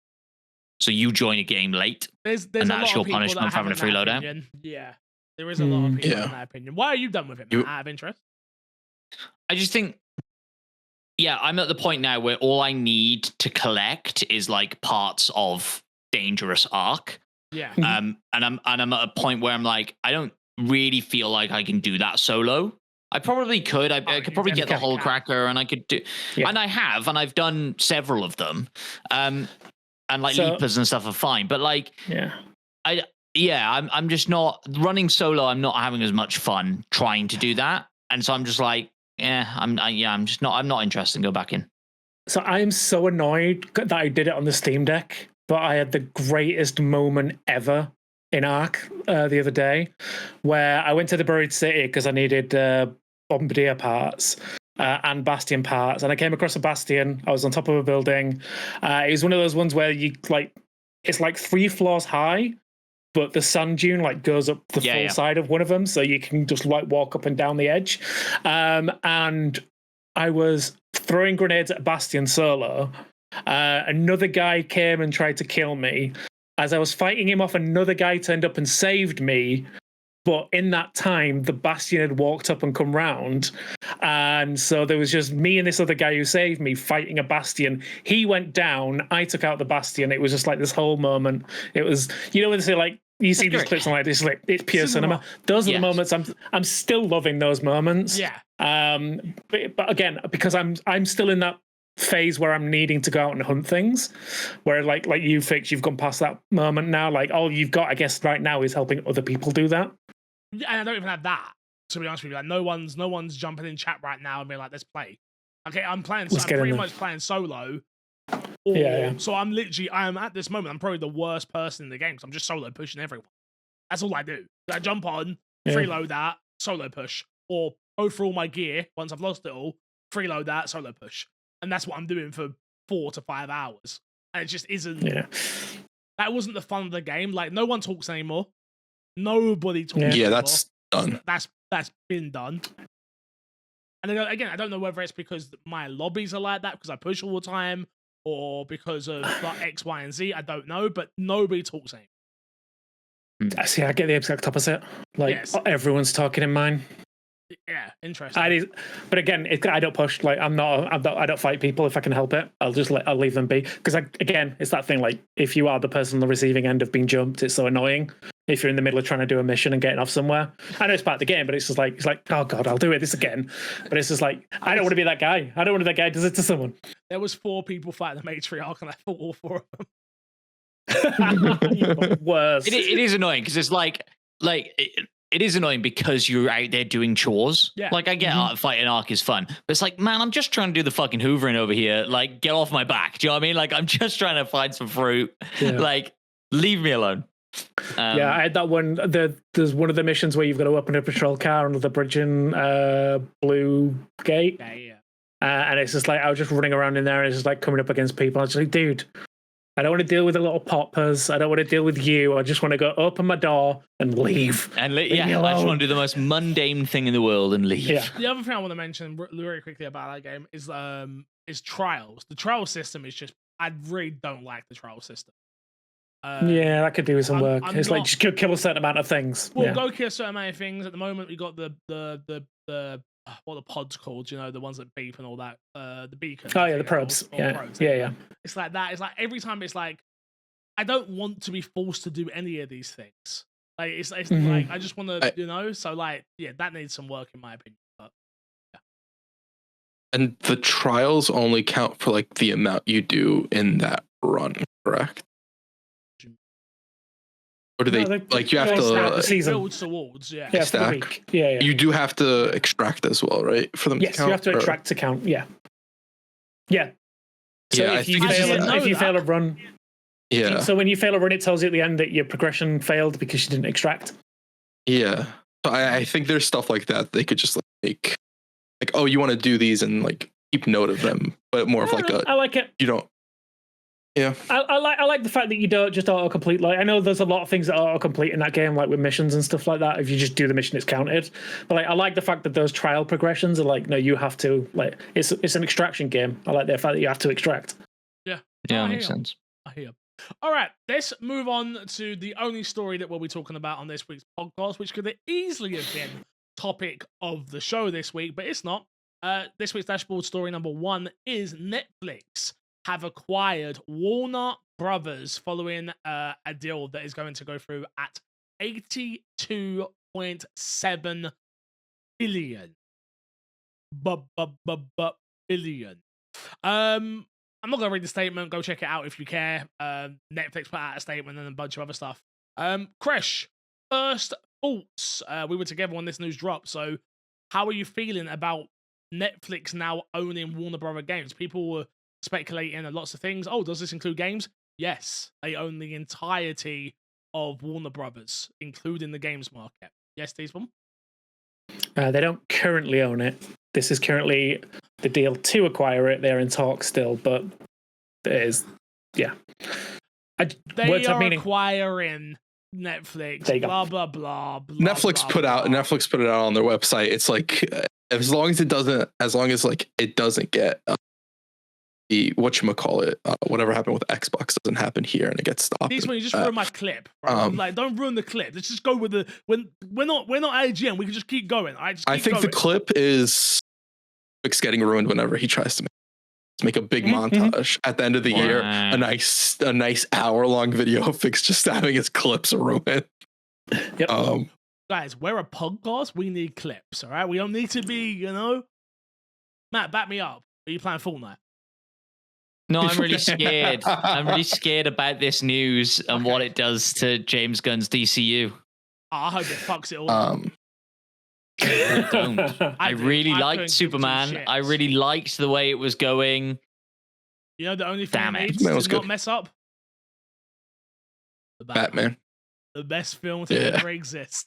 So you join a game late. There's And a that's lot your of people punishment that for having have a free that loadout? opinion. Yeah, there is a lot of people Yeah. in that opinion. Why are you done with it, You- Matt, out of interest? I just think, yeah, I'm at the point now where all I need to collect is like parts of Dangerous Ark. Yeah, Mhm. And I'm at a point where I'm like, I don't really feel like I can do that solo. I probably could. I you could probably get the definitely whole can. cracker, and I could do, Yeah. and I have, and I've done several of them. And like So- leapers and stuff are fine, but like, Yeah. I'm just not running solo. I'm not having as much fun trying to do that, and so I'm just like, I'm not interested in go back in. So I am so annoyed that I did it on the Steam Deck, but I had the greatest moment ever in Ark the other day, where I went to the Buried City because I needed Bombardier parts and Bastion parts, and I came across a Bastion. I was on top of a building. It was one of those ones where you like, it's like 3 floors high, but the sand dune like goes up the Yeah, full yeah. side of one of them, so you can just like walk up and down the edge. And I was throwing grenades at Bastion solo. Another guy came and tried to kill me. As I was fighting him off, another guy turned up and saved me. But in that time, the Bastion had walked up and come round. And so there was just me and this other guy who saved me fighting a Bastion. He went down. I took out the Bastion. It was just like this whole moment. It was, you know, when they say like, you see these great. clips and like this, like it's pure Cinema. cinema. Those are the Yes. moments I'm still loving those moments. yeah. But again, because I'm still in that phase where I'm needing to go out and hunt things, where like you Fix, you've gone past that moment now. Like all you've got, I guess, right now is helping other people do that. Yeah, and I don't even have that. To be honest with you, like no one's jumping in chat right now and being like, "Let's play." Okay, I'm playing. Let's I'm get in pretty there. much playing solo. Yeah. So I'm at this moment. I'm probably the worst person in the game because I'm just solo pushing everyone. That's all I do. I jump on, Yeah. freeload that, solo push, or go through all my gear once I've lost it all, freeload that, solo push, and that's what I'm doing for 4 to 5 hours. And it just isn't. Yeah. That wasn't the fun of the game. Like no one talks anymore. Nobody talks. Yeah. Yeah, anymore. that's done. That's been done. And then, again, I don't know whether it's because my lobbies are like that because I push all the time, or because of like X, Y, and Z. I don't know, but nobody talks anymore. I see. I get the exact opposite. Like Yes. everyone's talking in mine. Yeah, interesting. But again, I don't push. Like I don't fight people if I can help it. I'll leave them be. Because again, it's that thing. Like if you are the person on the receiving end of being jumped, it's so annoying. If you're in the middle of trying to do a mission and getting off somewhere, I know it's part of the game, but it's like oh god, I'll do this again. But it's just like I don't want to be that guy. I don't want to be that guy who does it to someone. There was 4 people fighting the matriarch, and I fought all 4 of them. You're the worst. It is annoying because it's like it is annoying because you're out there doing chores. Yeah. Like I get fighting Ark is fun, but it's like, man, I'm just trying to do the fucking hoovering over here. Like, get off my back. Do you know what I mean? Like, I'm just trying to find some fruit. Yeah. Like, leave me alone. Yeah, I had that one. There's one of the missions where you've got to open a patrol car under the bridge in Blue Gate, Yeah. and it's just like I was just running around in there, and it's just like coming up against people. I was just like, dude, I don't want to deal with the little poppers. I don't want to deal with you. I just want to go open my door and leave. And Leave me I just alone. want to do the most mundane thing in the world and leave. Yeah. The other thing I want to mention very quickly about that game is trials. The trial system is just I really don't like the trial system. Yeah, that could do with some work. I'm It's not- like just kill a certain amount of things. Well, Yeah. go kill a certain amount of things. At the moment, we got the what are the pods called? You know, the ones that beep and all that. The beacons. Oh yeah, the probes. Yeah, yeah. It's like that. It's like every time it's like I don't want to be forced to do any of these things. Like it's Mhm. like I just want to, so like yeah, that needs some work in my opinion. But And the trials only count for like the amount you do in that run, correct? Or do No, they they- like you have they start the to? season. builds towards Yeah, for the Stack. week. Yeah, yeah. You do have to extract as well, right? For them Yes, to count. you have to or- extract to count. Yeah. Yeah. So Yeah, I if you think I fail, didn't know if you that. fail a run, Yeah, so when you fail a run, it tells you at the end that your progression failed because you didn't extract. yeah. So I think there's stuff like that they could just like make, like, oh, you want to do these and like keep note of them, but more of like a I like it. you don't. Yeah, I like the fact that you don't just auto complete. Like I know there's a lot of things that auto complete in that game, like with missions and stuff like that. If you just do the mission, it's counted. But like I like the fact that those trial progressions are like, no, you have to like it's an extraction game. I like the fact that you have to extract. Yeah, Oh, makes yeah. sense. I hear. All right, let's move on to the only story that we'll be talking about on this week's podcast, which could easily have been topic of the show this week, but it's not. This week's dashboard story number 1 is Netflix have acquired Warner Brothers following a deal that is going to go through at $82.7 billion. Billion. I'm not gonna read the statement. Go check it out if you care. Netflix put out a statement and a bunch of other stuff. Kresh, first thoughts. We were together when this news dropped. So, how are you feeling about Netflix now owning Warner Brother games? People were speculating on lots of things. Oh, does this include games? Yes, they own the entirety of Warner Brothers, including the games market. Yes, Teaspoon? They don't currently own it. This is currently the deal to acquire it. They're in talks still, but it is, yeah. They words have are meaning. acquiring Netflix. There you go. Blah blah blah. blah Netflix blah, put out blah. Netflix put it out on their website. It's like as long as like it doesn't get the whatchamacallit, whatever happened with Xbox doesn't happen here and it gets stopped. These when you just ruin my clip, right? Like, don't ruin the clip. Let's just go with the when we're not AGM. We can just keep going. All right, just keep I think going. the clip is Netflix getting ruined whenever he tries to make a big Mhm. montage at the end of the year. Wow. A nice hour-long video of Fix just having his clips ruined. Yep. Guys, we're a podcast. We need clips. All right, we don't need to be, Matt, back me up. Are you playing Fortnite? No, I'm really scared. I'm really scared about this news and what it does to James Gunn's DCU. I hope it fucks it all. Don't. I do. really I couldn't liked give two Superman. I shits. really liked the way it was going. You know the only thing Damn it it. needs That to was not good. mess up? The Batman. The best film to Yeah. ever exist.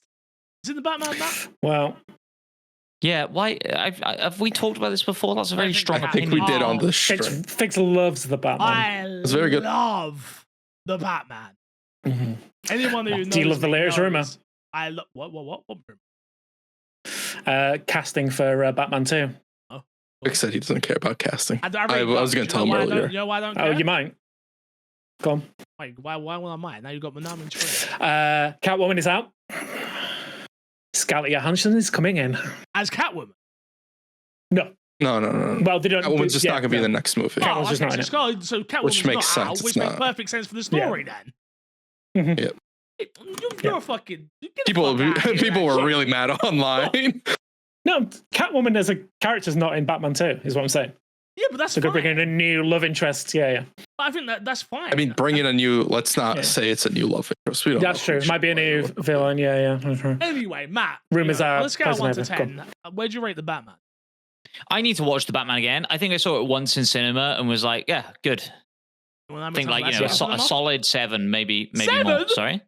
Is it the Batman, Matt? Well, Yeah, why? Have we talked about this before? That's a very I think strong we I think we opinion. did on Oh, the Fix, stream. Fix loves the Batman. I very good. love the Batman. Mhm. Anyone who knows Do you love the me latest knows rumor? I love what rumor? Casting for Batman 2. Rick said he doesn't care about casting. I I was going gonna tell him earlier. You know why I don't Oh, care? you might. Go on. Wait, why will I mind? Now you've got Manam and Tree. Catwoman is out. Scarlett Johansson is coming in. As Catwoman. No. No. Well, they don't. Catwoman's just yeah, not gonna be no. in the next movie. Catwoman's just not in it. So Catwoman's Which makes not out, sense, it's which makes not. perfect sense for the story then. Mhm. Yeah. You're a fucking... get the People fuck outta here, people man. were really mad online. No, Catwoman as a character's not in Batman 2, is what I'm saying. Yeah, but that's So they're fine. bringing in a new love interest. Yeah. I think that's fine. I mean, bring in a new. Let's not Yeah. say it's a new love interest. We don't. That's know true. who It might be a new should play villain. Yeah. Mhm. Anyway, Matt. Rumors are on a scale of 1 to President 10, where'd you rate the Batman? I need to watch the Batman again. I think I saw it once in cinema and was like, yeah, good. Well, I think like a solid 7, maybe more. 7? Sorry.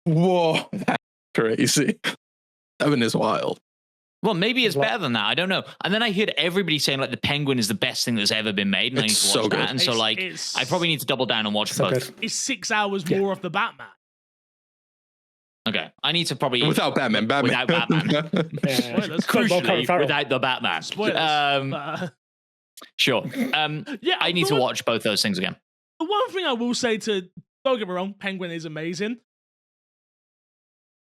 Whoa, that's crazy. 7 is wild. Well, maybe it's There's a lot- better than that. I don't know. And then I heard everybody saying like the Penguin is the best thing that's ever been made, and I need It's to so watch good. that. And so like, I probably need to double down and watch So both. good. It's 6 hours Yeah. more of the Batman. Okay, I need to probably Without Batman. Without Batman. Yeah. Spoilers. Crucially, without the Batman. Spoilers. Sure. Yeah, I need to watch both those things again. The one thing I will say don't get me wrong, Penguin is amazing.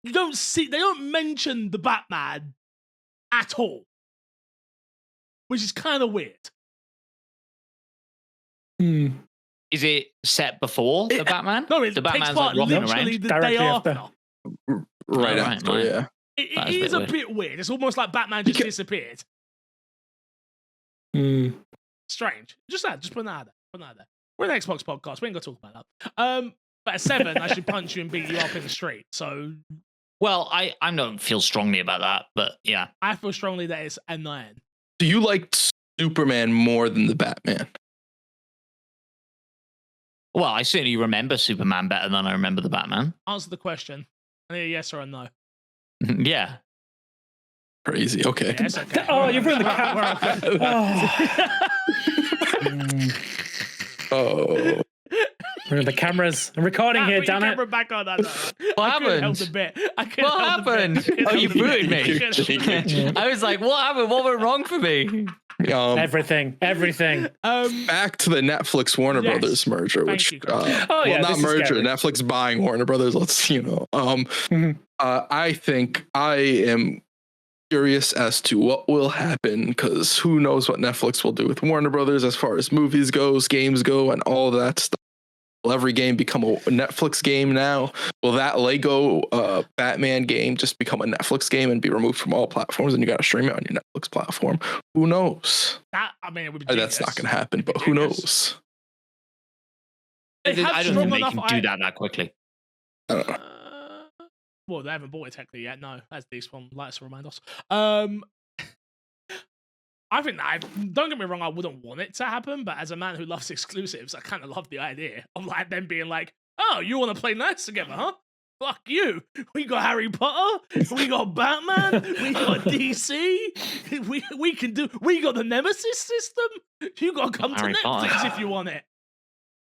They don't mention the Batman at all, which is kind of weird. Hmm. Is it set before the Batman? No, it the takes Batman's part like walking literally around. the Directly day after. after. right right, after, right. yeah. It That's a is bit a weird. bit weird. It's almost like Batman just disappeared. Hmm. Strange. Just put that out there. Put that out there. We're an Xbox podcast. We ain't gonna talk about that. But at 7, I should punch you and beat you up in the street. So Well, I don't feel strongly about that, but yeah. I feel strongly that it's a 9. Do you like Superman more than the Batman? Well, I certainly remember Superman better than I remember the Batman. Answer the question. I need a yes or a no. Yeah. Crazy. Okay. Yeah, it's okay. Oh, you've ruined the We're camera. okay. Oh. Ruined the cameras. I'm recording here, Put your damn it. camera back on. No. What I couldn't help happened? the bit. I couldn't What help the bit. happened? I couldn't Oh, help you the bit. booted me. I couldn't help the bit. I was like, what happened? What went wrong for me? Everything. Back to the Netflix Warner Yes. Brothers merger, Thank which you, Chris. Oh, yeah, well, not this is merger. scary. Netflix buying Warner Brothers. Let's Mhm. I think I am curious as to what will happen, because who knows what Netflix will do with Warner Brothers as far as movies goes, games go, and all that stuff. Will every game become a Netflix game now? Will that Lego Batman game just become a Netflix game and be removed from all platforms, and you got to stream it on your Netflix platform? Who knows? I mean, it would be That's not genius. going to happen, but It'd be who genius. knows? They have I don't strong think they enough can do that quickly. I don't know. Well, they haven't bought it technically yet. No, as these one likes to remind us. I think that don't get me wrong, I wouldn't want it to happen, but as a man who loves exclusives, I kind of love the idea of like them being like, "Oh, you want to play nice together, huh? Fuck you. We got Harry Potter, we got Batman, we got DC, we got the Nemesis system. You got to come to Harry Netflix Potter. if you want it."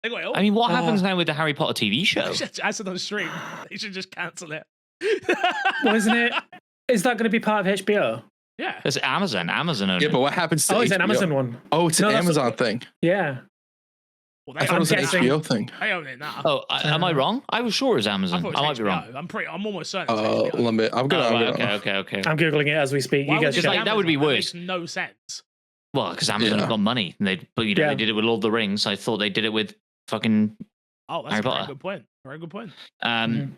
They go, I mean, what happens now with the Harry Potter TV show? I said on stream, they should just cancel it. Well, isn't it? Is that going to be part of HBO? Yeah. It's Amazon. Amazon owns Yeah, it. but what happens to Oh, it's an HBO? Amazon one. Oh, it's No, an that's- Amazon thing. Yeah. Well, I thought it was an guessing- HBO thing. They own it now. Oh, am I wrong? I was sure it was I Amazon. thought it I was might be wrong. HBO. I'm almost certain it's HBO. Let me. I'm Oh, gonna. right, okay. I'm Googling it as we speak. Why You would guys you shut say like, that would be Amazon? worse. Makes no sense. Well, because Amazon Yeah. have got money. And they Yeah. did it with Lord of the Rings. I thought they did it with fucking. Oh, that's Harry a very Potter. good point. Very good point. It's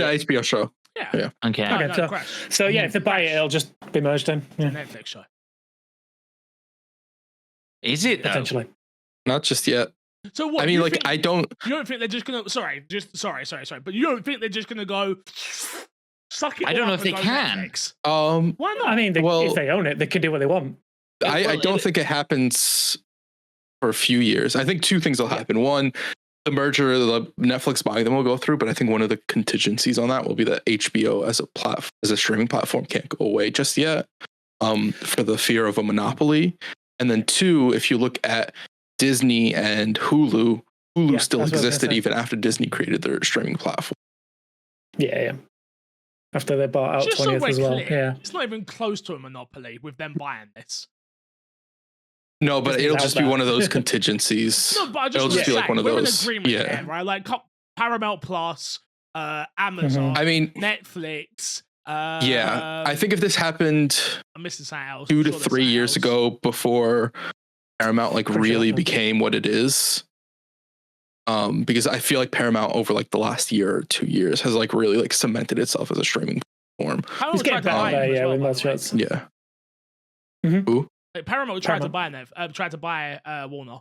an HBO show. Yeah. Yeah. Okay. Okay, No, so- crash. So yeah, if they buy it, it'll just be merged in. It's a Yeah, Netflix show. Is it though? potentially. Not just yet. So what? I mean, you like, think, I don't. you don't think they're just gonna? Sorry. But you don't think they're just gonna go suck it? I don't all know up if and they go can. Netflix? Um, Why not? I mean, Well- if they own it, they can do what they want. I Well, don't think it happens for a few years. I think two things will happen. One, the merger, the Netflix buying them will go through, but I think one of the contingencies on that will be that HBO as a streaming platform can't go away just yet, for the fear of a monopoly. And then two, if you look at Disney and Hulu Yeah, still that's what I was gonna existed say. even after Disney created their streaming platform. Yeah. After they bought out Just so 20th we're as well. clear, Yeah. it's not even close to a monopoly with them buying this. No, but Disney's it'll out just be there. one of those contingencies. No, but I just It'll want just to be say, like one of we're those. in agreement Yeah. there, right? Like Paramount Plus, Amazon, I mean, Netflix. yeah, I think if this happened I'm missing something else. 2 I'm to sure there's 3 something years else. ago, before Paramount like For sure. really became what it is, because I feel like Paramount over like the last year or 2 years has like really like cemented itself as a streaming platform. Paramount It's getting tried to buy better there, them as yeah, well, with by most the way. shots. Yeah. Like, Paramount tried to Paramount. buy Warner.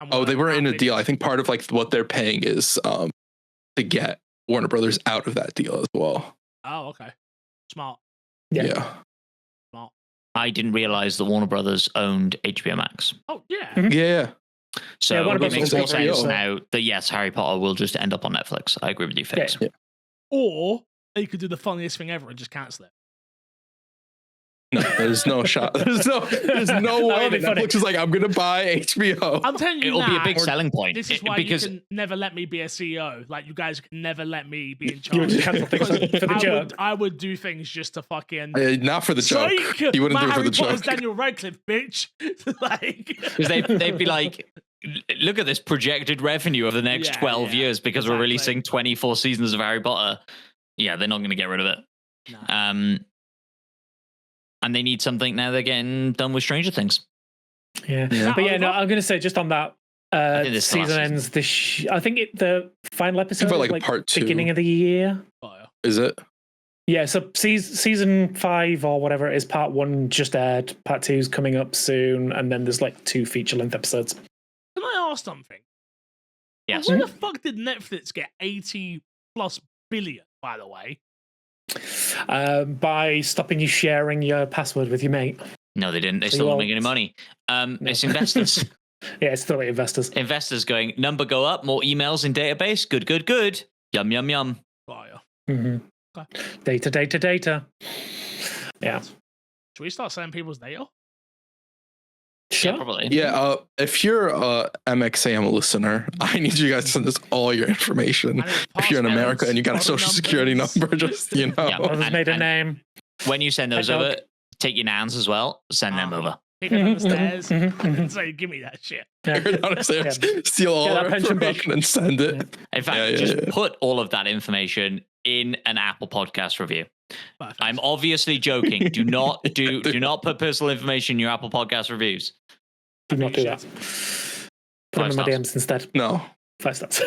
And Oh, they were in a outbid deal. it. I think part of like what they're paying is to get Warner Brothers out of that deal as well. Oh, okay. Smart. Yeah. Yeah. I didn't realize that Warner Brothers owned HBO Max. Oh, yeah. Mhm. Yeah. So Yeah, Warner it Brothers makes more owns sense HBO. now that yes, Harry Potter will just end up on Netflix. I agree with you, Fix. Yeah. Or they could do the funniest thing ever and just cancel it. No, there's no shot. There's no way would be that funny. Netflix is like, I'm gonna buy HBO. I'm telling you It'll be a now, big selling point. This is why because you can never let me be a CEO. Like, you guys can never let me be in charge. You would just cancel things Because for the joke. I would do things just to fucking. Not for the joke. Psych! He wouldn't My do it for Harry the Potter's joke. Daniel Radcliffe, bitch. Like, because they'd be like, look at this projected revenue over the next Yeah, 12 yeah, years because we're exactly. releasing 24 seasons of Harry Potter. Yeah, they're not going to get rid of it. nah. And they need something now. They're getting done with Stranger Things. Yeah. Yeah. But yeah, no, I'm going to say just on that. think this is the last Season ends this. I think the final episode for, is like, part 2. beginning of the year. Oh, yeah. Is it? Yeah, so season 5 or whatever it is, part 1 just aired. Part 2's coming up soon, and then there's like 2 feature-length episodes. Can I ask something? Yes. Where the fuck did Netflix get 80+ billion, by the way? By stopping you sharing your password with your mate. No, they didn't. They So still you don't won't- make any money. It's investors. Yeah, it's still like investors. Investors going, number go up, more emails in database. Good, good, good. Yum, yum, yum. Oh, yeah. Mm-hmm. Okay. Data. Yeah. Should we start selling people's data? Sure. Yeah, probably. Yeah. If you're a MXAM listener, I need you guys to send us all your information. And it's If you're in passwords, America and you got a phone social security numbers. number, just Yeah. Mother's And- maiden and- name. When you send those Hey, dog. over, take your nouns as well. Send them Uh-huh. over. Kick it down the stairs Mhm. and say, give me that shit. Yeah. Go downstairs, Yeah. steal all Get that our pension book. information and send it. In fact, Yeah, just yeah. put all of that information in an Apple Podcast review. Perfect. I'm obviously joking. Do not put personal information in your Apple Podcast reviews. Do not do that. Put them in my stars. DMs instead. No. 5 stars.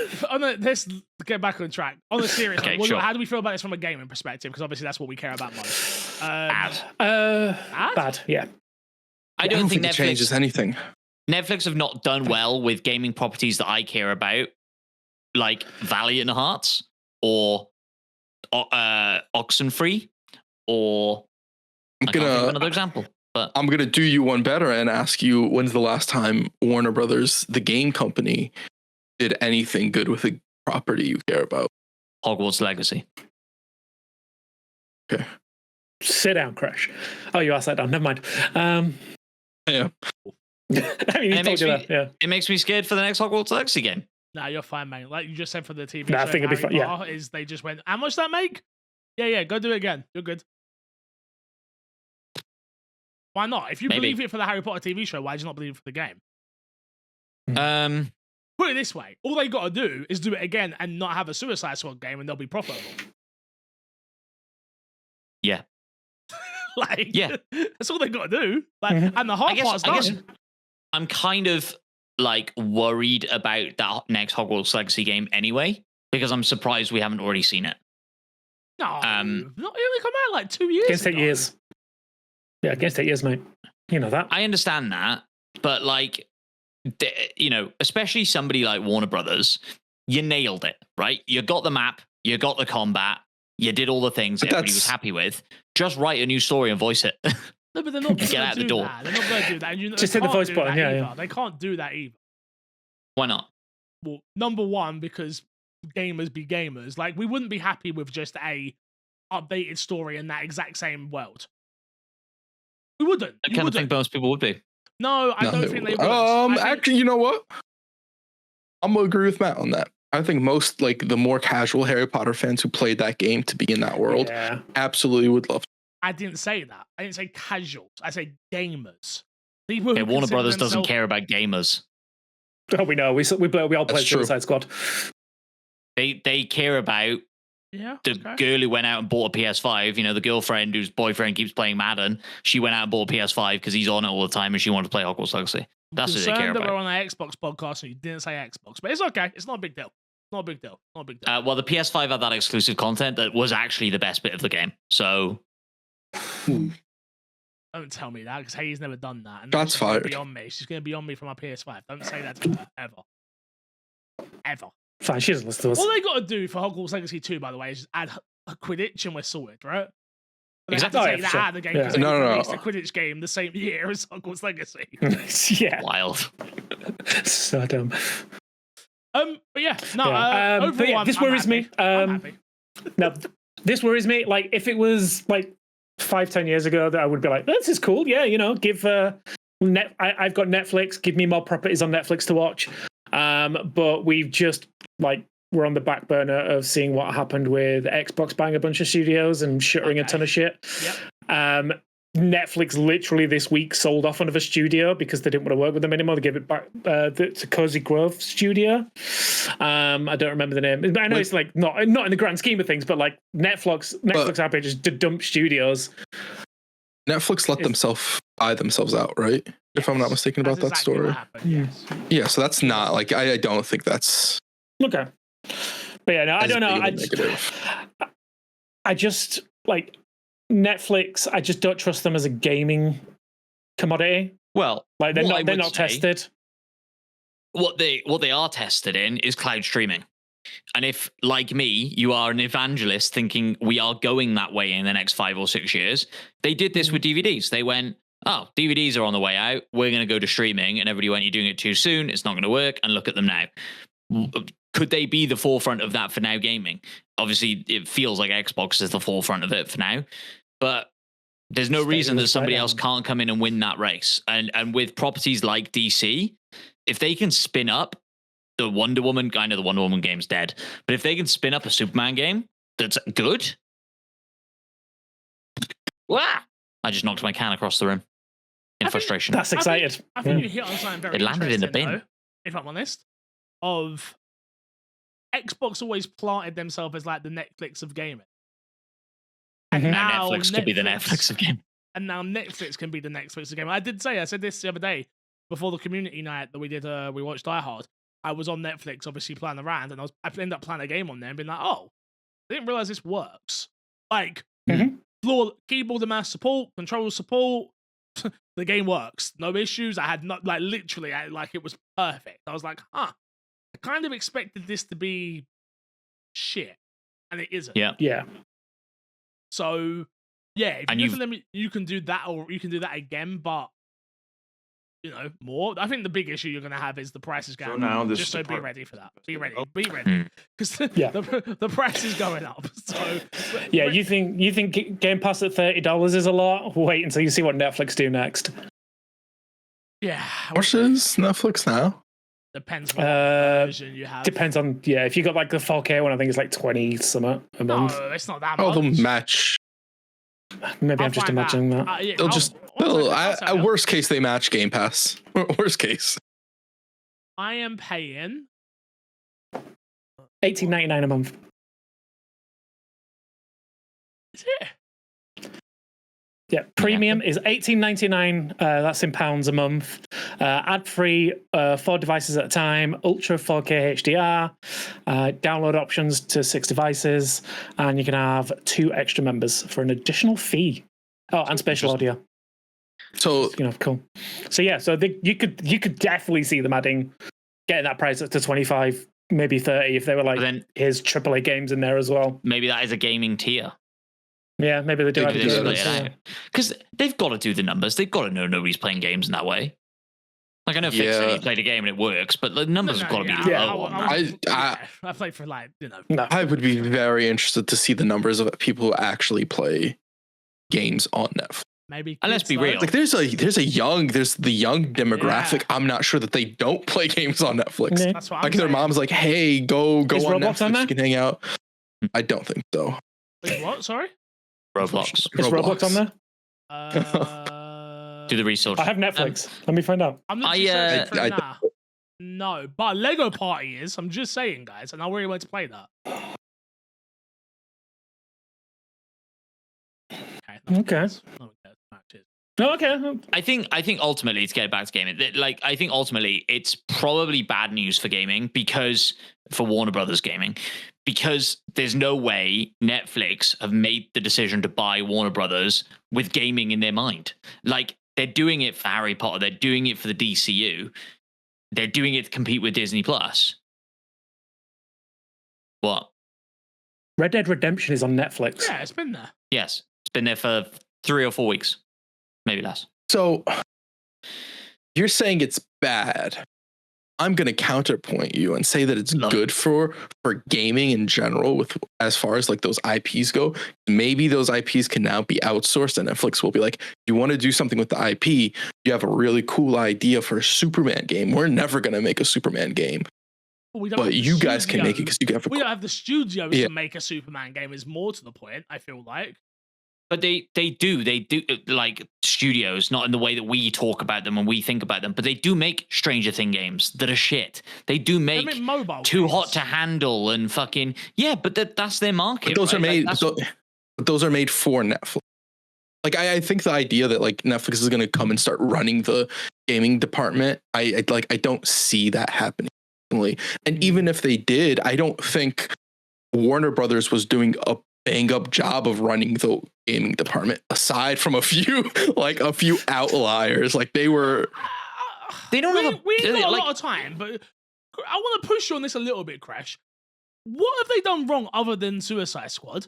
Let's get back on track. On the serious Okay, note, sure. how do we feel about this from a gaming perspective? Because obviously that's what we care about most. Ad. Bad. Yeah. I don't think it changes anything. Netflix have not done well with gaming properties that I care about, like Valiant Hearts or Oxenfree, or I'm I can't think of gonna another example. But I'm gonna do you one better and ask you, when's the last time Warner Brothers, the game company, did anything good with a property you care about? Hogwarts Legacy. Okay. Sit down, Crash. Oh, you asked that down. Never mind. Yeah. I mean, he And it told makes you me- that. Yeah. It makes me scared for the next Hogwarts Legacy game. Nah, you're fine, mate. Like you just said for the TV Nah, I show, think it'd be Harry fun, yeah. Potter, is they just went, how much that make? Yeah, go do it again. You're good. Why not? If you Maybe. believe it for the Harry Potter TV show, why did you not believe it for the game? Um, Put it this way: all they got to do is do it again and not have a Suicide Squad game, and they'll be profitable. Yeah. Like, Yeah. that's all they got to do. Like, Mhm. and the hard part's I guess done. I'm kind of like worried about that next Hogwarts Legacy game anyway, because I'm surprised we haven't already seen it. No, Um, it only come out like 2 years Against 8 ago. years. Yeah, against 8 years, mate. You know that. I understand that, but like, especially somebody like Warner Brothers, you nailed it, right? You got the map, you got the combat, you did all the things But everybody was that's- happy with. Just write a new story and voice it. No, but they're not Get going out to the do door. that. They're not going to do that. And you know, Just they hit the can't voice do button, that yeah, either. yeah. They can't do that either. Why not? Well, number one, because gamers be gamers. Like, we wouldn't be happy with just a updated story in that exact same world. We wouldn't. I You kind of think wouldn't. most people would be. No, I No, don't think they would. I think- Actually, you know what? I'm gonna agree with Matt on that. I think most, like, the more casual Harry Potter fans who played that game to be in that world Yeah. absolutely would love. I didn't say that. I didn't say casuals. I said gamers. People who Okay, Warner consider Brothers doesn't themselves- care about gamers. Oh, we know. We all play That's true. Suicide Squad. They care about Yeah. the okay. girl who went out and bought a PS5. You know, the girlfriend whose boyfriend keeps playing Madden. She went out and bought a PS5 because he's on it all the time and she wanted to play Hogwarts Legacy. That's what they Concerned care that we're about. on an Xbox podcast and you didn't say Xbox, but it's okay. It's not a big deal. Not a big deal. Not a big deal. Well, the PS5 had that exclusive content that was actually the best bit of the game. So Don't tell me that because Hayes never done that. And Shots she's gonna fired. Be on me. She's going to be on me for my PS5. Don't say that to her ever. Ever. Fine, she doesn't listen to us. All they got to do for Hogwarts Legacy 2, by the way, is just add a Quidditch and we're sorted, right? But they have to Exactly. Oh, take yeah, that sure. out of the game Yeah. because they No. released a Quidditch game the same year as Hogwarts Legacy. Yeah. wild. So dumb. But yeah, no. Yeah. Overall, But yeah, this I'm worries happy. me. I'm happy. Now, this worries me. Like, if it was like 5-10 years ago that I would be like, this is cool. Yeah, give I've got Netflix. Give me more properties on Netflix to watch. But we've just we're on the back burner of seeing what happened with Xbox buying a bunch of studios and shuttering a ton of shit. Yep. Netflix literally this week sold off one of a studio because they didn't want to work with them anymore. They gave it back to Cozy Grove Studio. I don't remember the name. I know it's not in the grand scheme of things, but Netflix happened just to dump studios. Netflix let themselves buy themselves out, right? If I'm not mistaken about that story. Yes. Yeah, so that's not I don't think that's okay. But yeah, no, I don't know. I just Netflix, I just don't trust them as a gaming commodity. Well, they're not tested. What they are tested in is cloud streaming. And if, like me, you are an evangelist thinking we are going that way in the next 5 or 6 years, they did this with DVDs. They went, oh, DVDs are on the way out. We're going to go to streaming. And everybody went, you're doing it too soon. It's not going to work. And look at them now. Could they be the forefront of that for now gaming? Obviously, it feels like Xbox is the forefront of it for now. But there's no reason that somebody else can't come in and win that race. And with properties like DC, if they can spin up the Wonder Woman, I know the Wonder Woman game's dead, but if they can spin up a Superman game that's good, I just knocked my can across the room in frustration. That's excited. I think you hit on something very interesting. It landed in the bin. Though, if I'm honest, of Xbox always planted themselves as the Netflix of gaming. And now Netflix could be the Netflix of gaming. And now Netflix can be the Netflix of gaming. I said this the other day before the community night that we did. We watched Die Hard. I was on Netflix, obviously playing around, and I ended up playing a game on there and being like, oh, I didn't realize this works. Floor, keyboard and mouse support, controller support. The game works. No issues. I had not literally it was perfect. I was like, I kind of expected this to be shit, and it isn't. Yeah. So, yeah, if you them, you can do that, or you can do that again, but more. I think the big issue you're going to have is the price is going up. Just so be ready for that. Be ready. Be ready, because the price is going up. So yeah, you think Game Pass at $30 is a lot? Wait until you see what Netflix do next. Yeah. How much is Netflix now? Depends what version you have. Depends on if you got the 4K one, I think it's 20 something a month. No, it's not that much. Oh, they'll match. Maybe I'm just imagining that. At worst case, they match Game Pass. Worst case. I am paying $18.99 a month. Is it? Yeah, premium is $18.99. That's in pounds a month. Ad-free, 4 devices at a time. Ultra 4K HDR. Download options to 6 devices, and you can have 2 extra members for an additional fee. Oh, and spatial audio. So cool. So yeah, you could definitely see them getting that price up to 25, maybe 30 if they were here's AAA games in there as well. Maybe that is a gaming tier. Yeah, maybe they do have to do that. Because they've got to do the numbers. They've got to know nobody's playing games in that way. I know Fix said he played a game and it works, but the numbers have got to be low. I played for I would be very interested to see the numbers of people who actually play games on Netflix. Maybe. And let's be real. There's the young demographic. I'm not sure that they don't play games on Netflix. Yeah. That's what I'm their saying. mom's like, hey, go Is on Roblox Netflix. on there? You can hang out. I don't think so. Wait, what? Sorry? Roblox. Is Roblox on there? Do the research. I have Netflix. Let me find out. I'm not No, but Lego Party is. I'm just saying, guys, and I really want to play that. Okay. Oh, okay. I think ultimately, to get back to gaming, I think ultimately it's probably bad news for gaming for Warner Brothers gaming, because there's no way Netflix have made the decision to buy Warner Brothers with gaming in their mind. They're doing it for Harry Potter. They're doing it for the DCU. They're doing it to compete with Disney Plus. What? Red Dead Redemption is on Netflix. Yeah, it's been there. Yes. It's been there for 3 or 4 weeks. Maybe less. So you're saying it's bad, I'm going to counterpoint you and say that it's Love good for gaming in general with as far as like those IPs go. Maybe those IPs can now be outsourced and Netflix will be like, you want to do something with the IP, you have a really cool idea for a Superman game. We're never going to make a Superman game. We don't But have the you guys can make it studios. because you have We don't have the studios Yeah. to make a Superman game. Is more to the point. I feel like. But they do like studios, not in the way that we talk about them and we think about them, but they do make Stranger Thing games that are shit. They do They make make mobile. Too games. Hot to Handle and fucking but that's their market. But those right? are made. Like, But those are made for Netflix. Like I think the idea that like Netflix is going to come and start running the gaming department, I don't see that happening. And even if they did, I don't think Warner Brothers was doing a bang up job of running the gaming department. Aside from a few outliers, like they were. They don't have We ain't got a like- lot of time, but I want to push you on this a little bit, Crash. What have they done wrong other than Suicide Squad?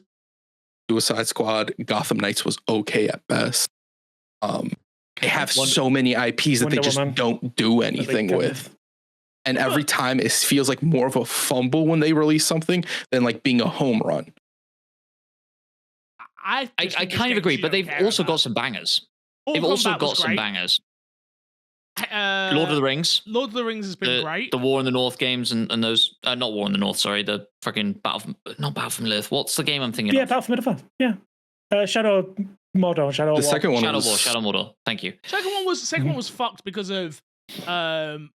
Suicide Squad, Gotham Knights was okay at best. They have Wonder- so many IPs that they Wonder just Woman. don't do anything can- with. And every time it feels like more of a fumble when they release something than like being a home run. I kind of agree, but they've also got some bangers. They've also got some bangers. Lord of the Rings, Lord of the Rings has been great. the War in the North games, and those not War in the North, sorry, the freaking not Battle from Earth. What's the game I'm thinking Yeah, of? Battle for Middle-earth. Yeah. Shadow Mordor. Shadow The War. second one Shadow was War, Shadow Mordor. Thank you. Second one was fucked because of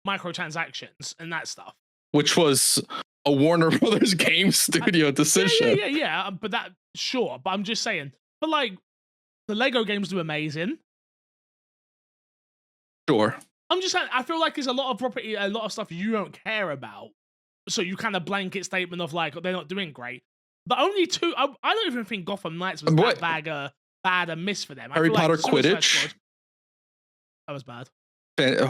microtransactions and that stuff. which was a Warner Brothers game studio decision. Yeah. But that sure. But I'm just saying. But like, the Lego games do amazing. Sure. I'm just saying. I feel like there's a lot of property, a lot of stuff you don't care about. So you kind of blanket statement of like, they're not doing great. The only two, I don't even think Gotham Knights was What? that bad a miss for them. I Harry feel like Potter Suicide Quidditch? Squad- that was bad.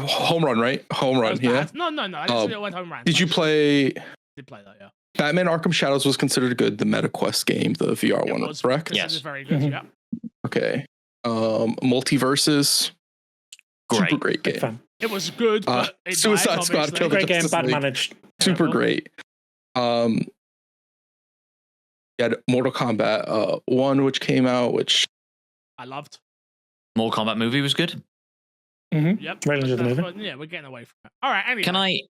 Home run, right? Home That run, was yeah. bad. No. I didn't say it went home run. Did you play Did play that? Yeah. Batman Arkham Shadows was considered good, the MetaQuest game, the VR It one, was correct? considered Yes. very good. Mhm. Yeah. Okay. Multiverses, super Great. great Big game. fan. It was good. Uh, But it Suicide died, Squad obviously. killed Great game, Justice bad League. managed. Super Terrible. great. You had Mortal Kombat 1, which came out, which I loved. Mortal Kombat movie was good. Yep. Really enjoyed the movie. But yeah, we're getting away from it. All right. Anyway, Can I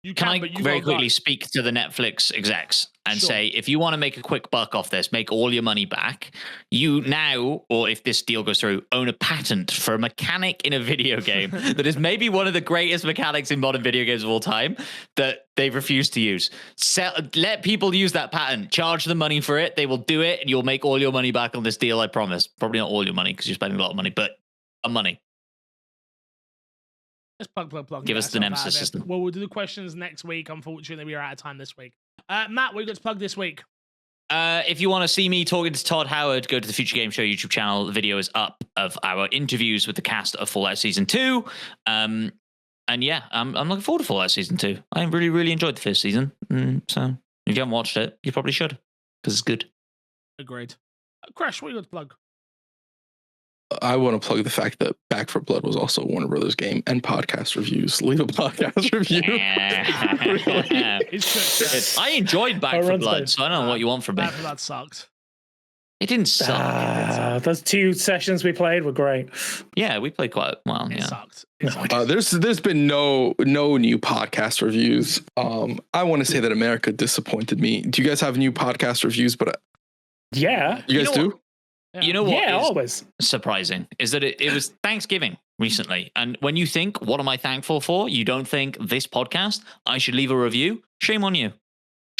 You Can I but you very gotta go. quickly speak to the Netflix execs and Sure. say, if you want to make a quick buck off this, make all your money back, you now, or if this deal goes through, own a patent for a mechanic in a video game that is maybe one of the greatest mechanics in modern video games of all time that they've refused to use. Let people use that patent, charge them money for it, they will do it, and you'll make all your money back on this deal, I promise. Probably not all your money because you're spending a lot of money, but some money. Let's plug. Give us the Get Nemesis out of it. system. Well, we'll do the questions next week. Unfortunately, we are out of time this week. Matt, what you got to plug this week? If you want to see me talking to Todd Howard, go to the Future Game Show YouTube channel. The video is up of our interviews with the cast of Fallout Season 2. And yeah, I'm looking forward to Fallout Season 2. I really, really enjoyed the first season. So if you haven't watched it, you probably should, because it's good. Agreed. Crash, what you got to plug? I want to plug the fact that Back for Blood was also a Warner Brothers game and podcast reviews. Leave a podcast review. It's I enjoyed Back Our 4 run's Blood, fine. so I don't know what you want from me. Bad for that sucked. It didn't suck. Those 2 sessions we played were great. Yeah, we played quite well. It Yeah. sucked. No, It sucked. There's been no new podcast reviews. I want to say that America disappointed me. Do you guys have new podcast reviews? But Yeah. you guys know do? what? You know what Yeah, is always. surprising is that it was Thanksgiving recently. And when you think, what am I thankful for? You don't think this podcast, I should leave a review. Shame on you.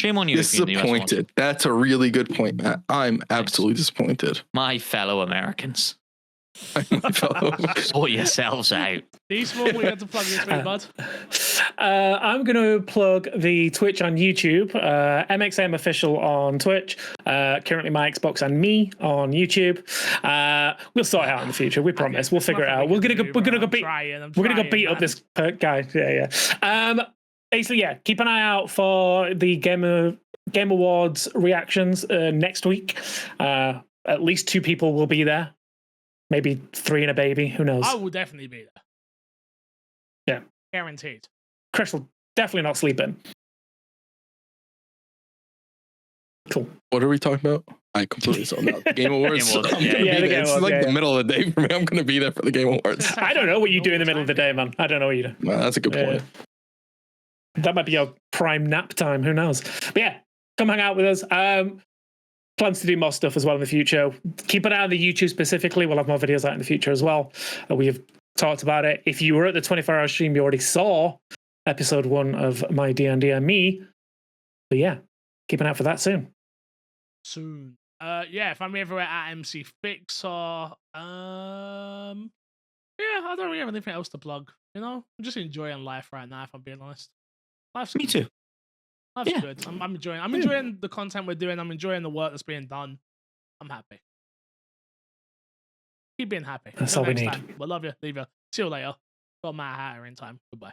Shame on you. if you're in the US one. Disappointed. That's a really good point, Matt. I'm absolutely disappointed. My fellow Americans, My fellow- sort yourselves out. These what we got to plug this week, bud. I'm going to plug the Twitch on YouTube, MXM Official on Twitch, currently my Xbox and me on YouTube. We'll sort it out in the future. We promise. We'll figure it out. We're gonna go beat up this guy. Yeah. Basically, yeah. Keep an eye out for the Game Awards reactions next week. At least 2 people will be there. Maybe 3 and a baby. Who knows? I will definitely be there. Yeah. Guaranteed. Chris will definitely not sleeping. Cool. What are we talking about? I completely zoned out. The Game Awards. Game Awards, I'm yeah. gonna Yeah, be the there. Game It's Awards, like yeah, the yeah. middle of the day for me. I'm going to be there for the Game Awards. I don't know what you do in the middle of the day, man. I don't know what you do. Well, that's a good point. That might be your prime nap time. Who knows? But yeah, come hang out with us. Plans to do more stuff as well in the future. Keep an eye on the YouTube specifically. We'll have more videos out in the future as well. We have talked about it. If you were at the 24-hour stream, you already saw episode 1 of my D&D and me. But yeah, keep an eye out for that soon. Soon. Yeah, find me everywhere at MC Fixer. Yeah, I don't really have anything else to plug. You know, I'm just enjoying life right now. If I'm being honest, life's Me good. too. Life's Yeah. good. I'm enjoying. I'm enjoying the content we're doing. I'm enjoying the work that's being done. I'm happy. Keep being happy. That's Until all we next need. time. We love you. Leave you. See you later. Got Matt Hatter in time. Goodbye.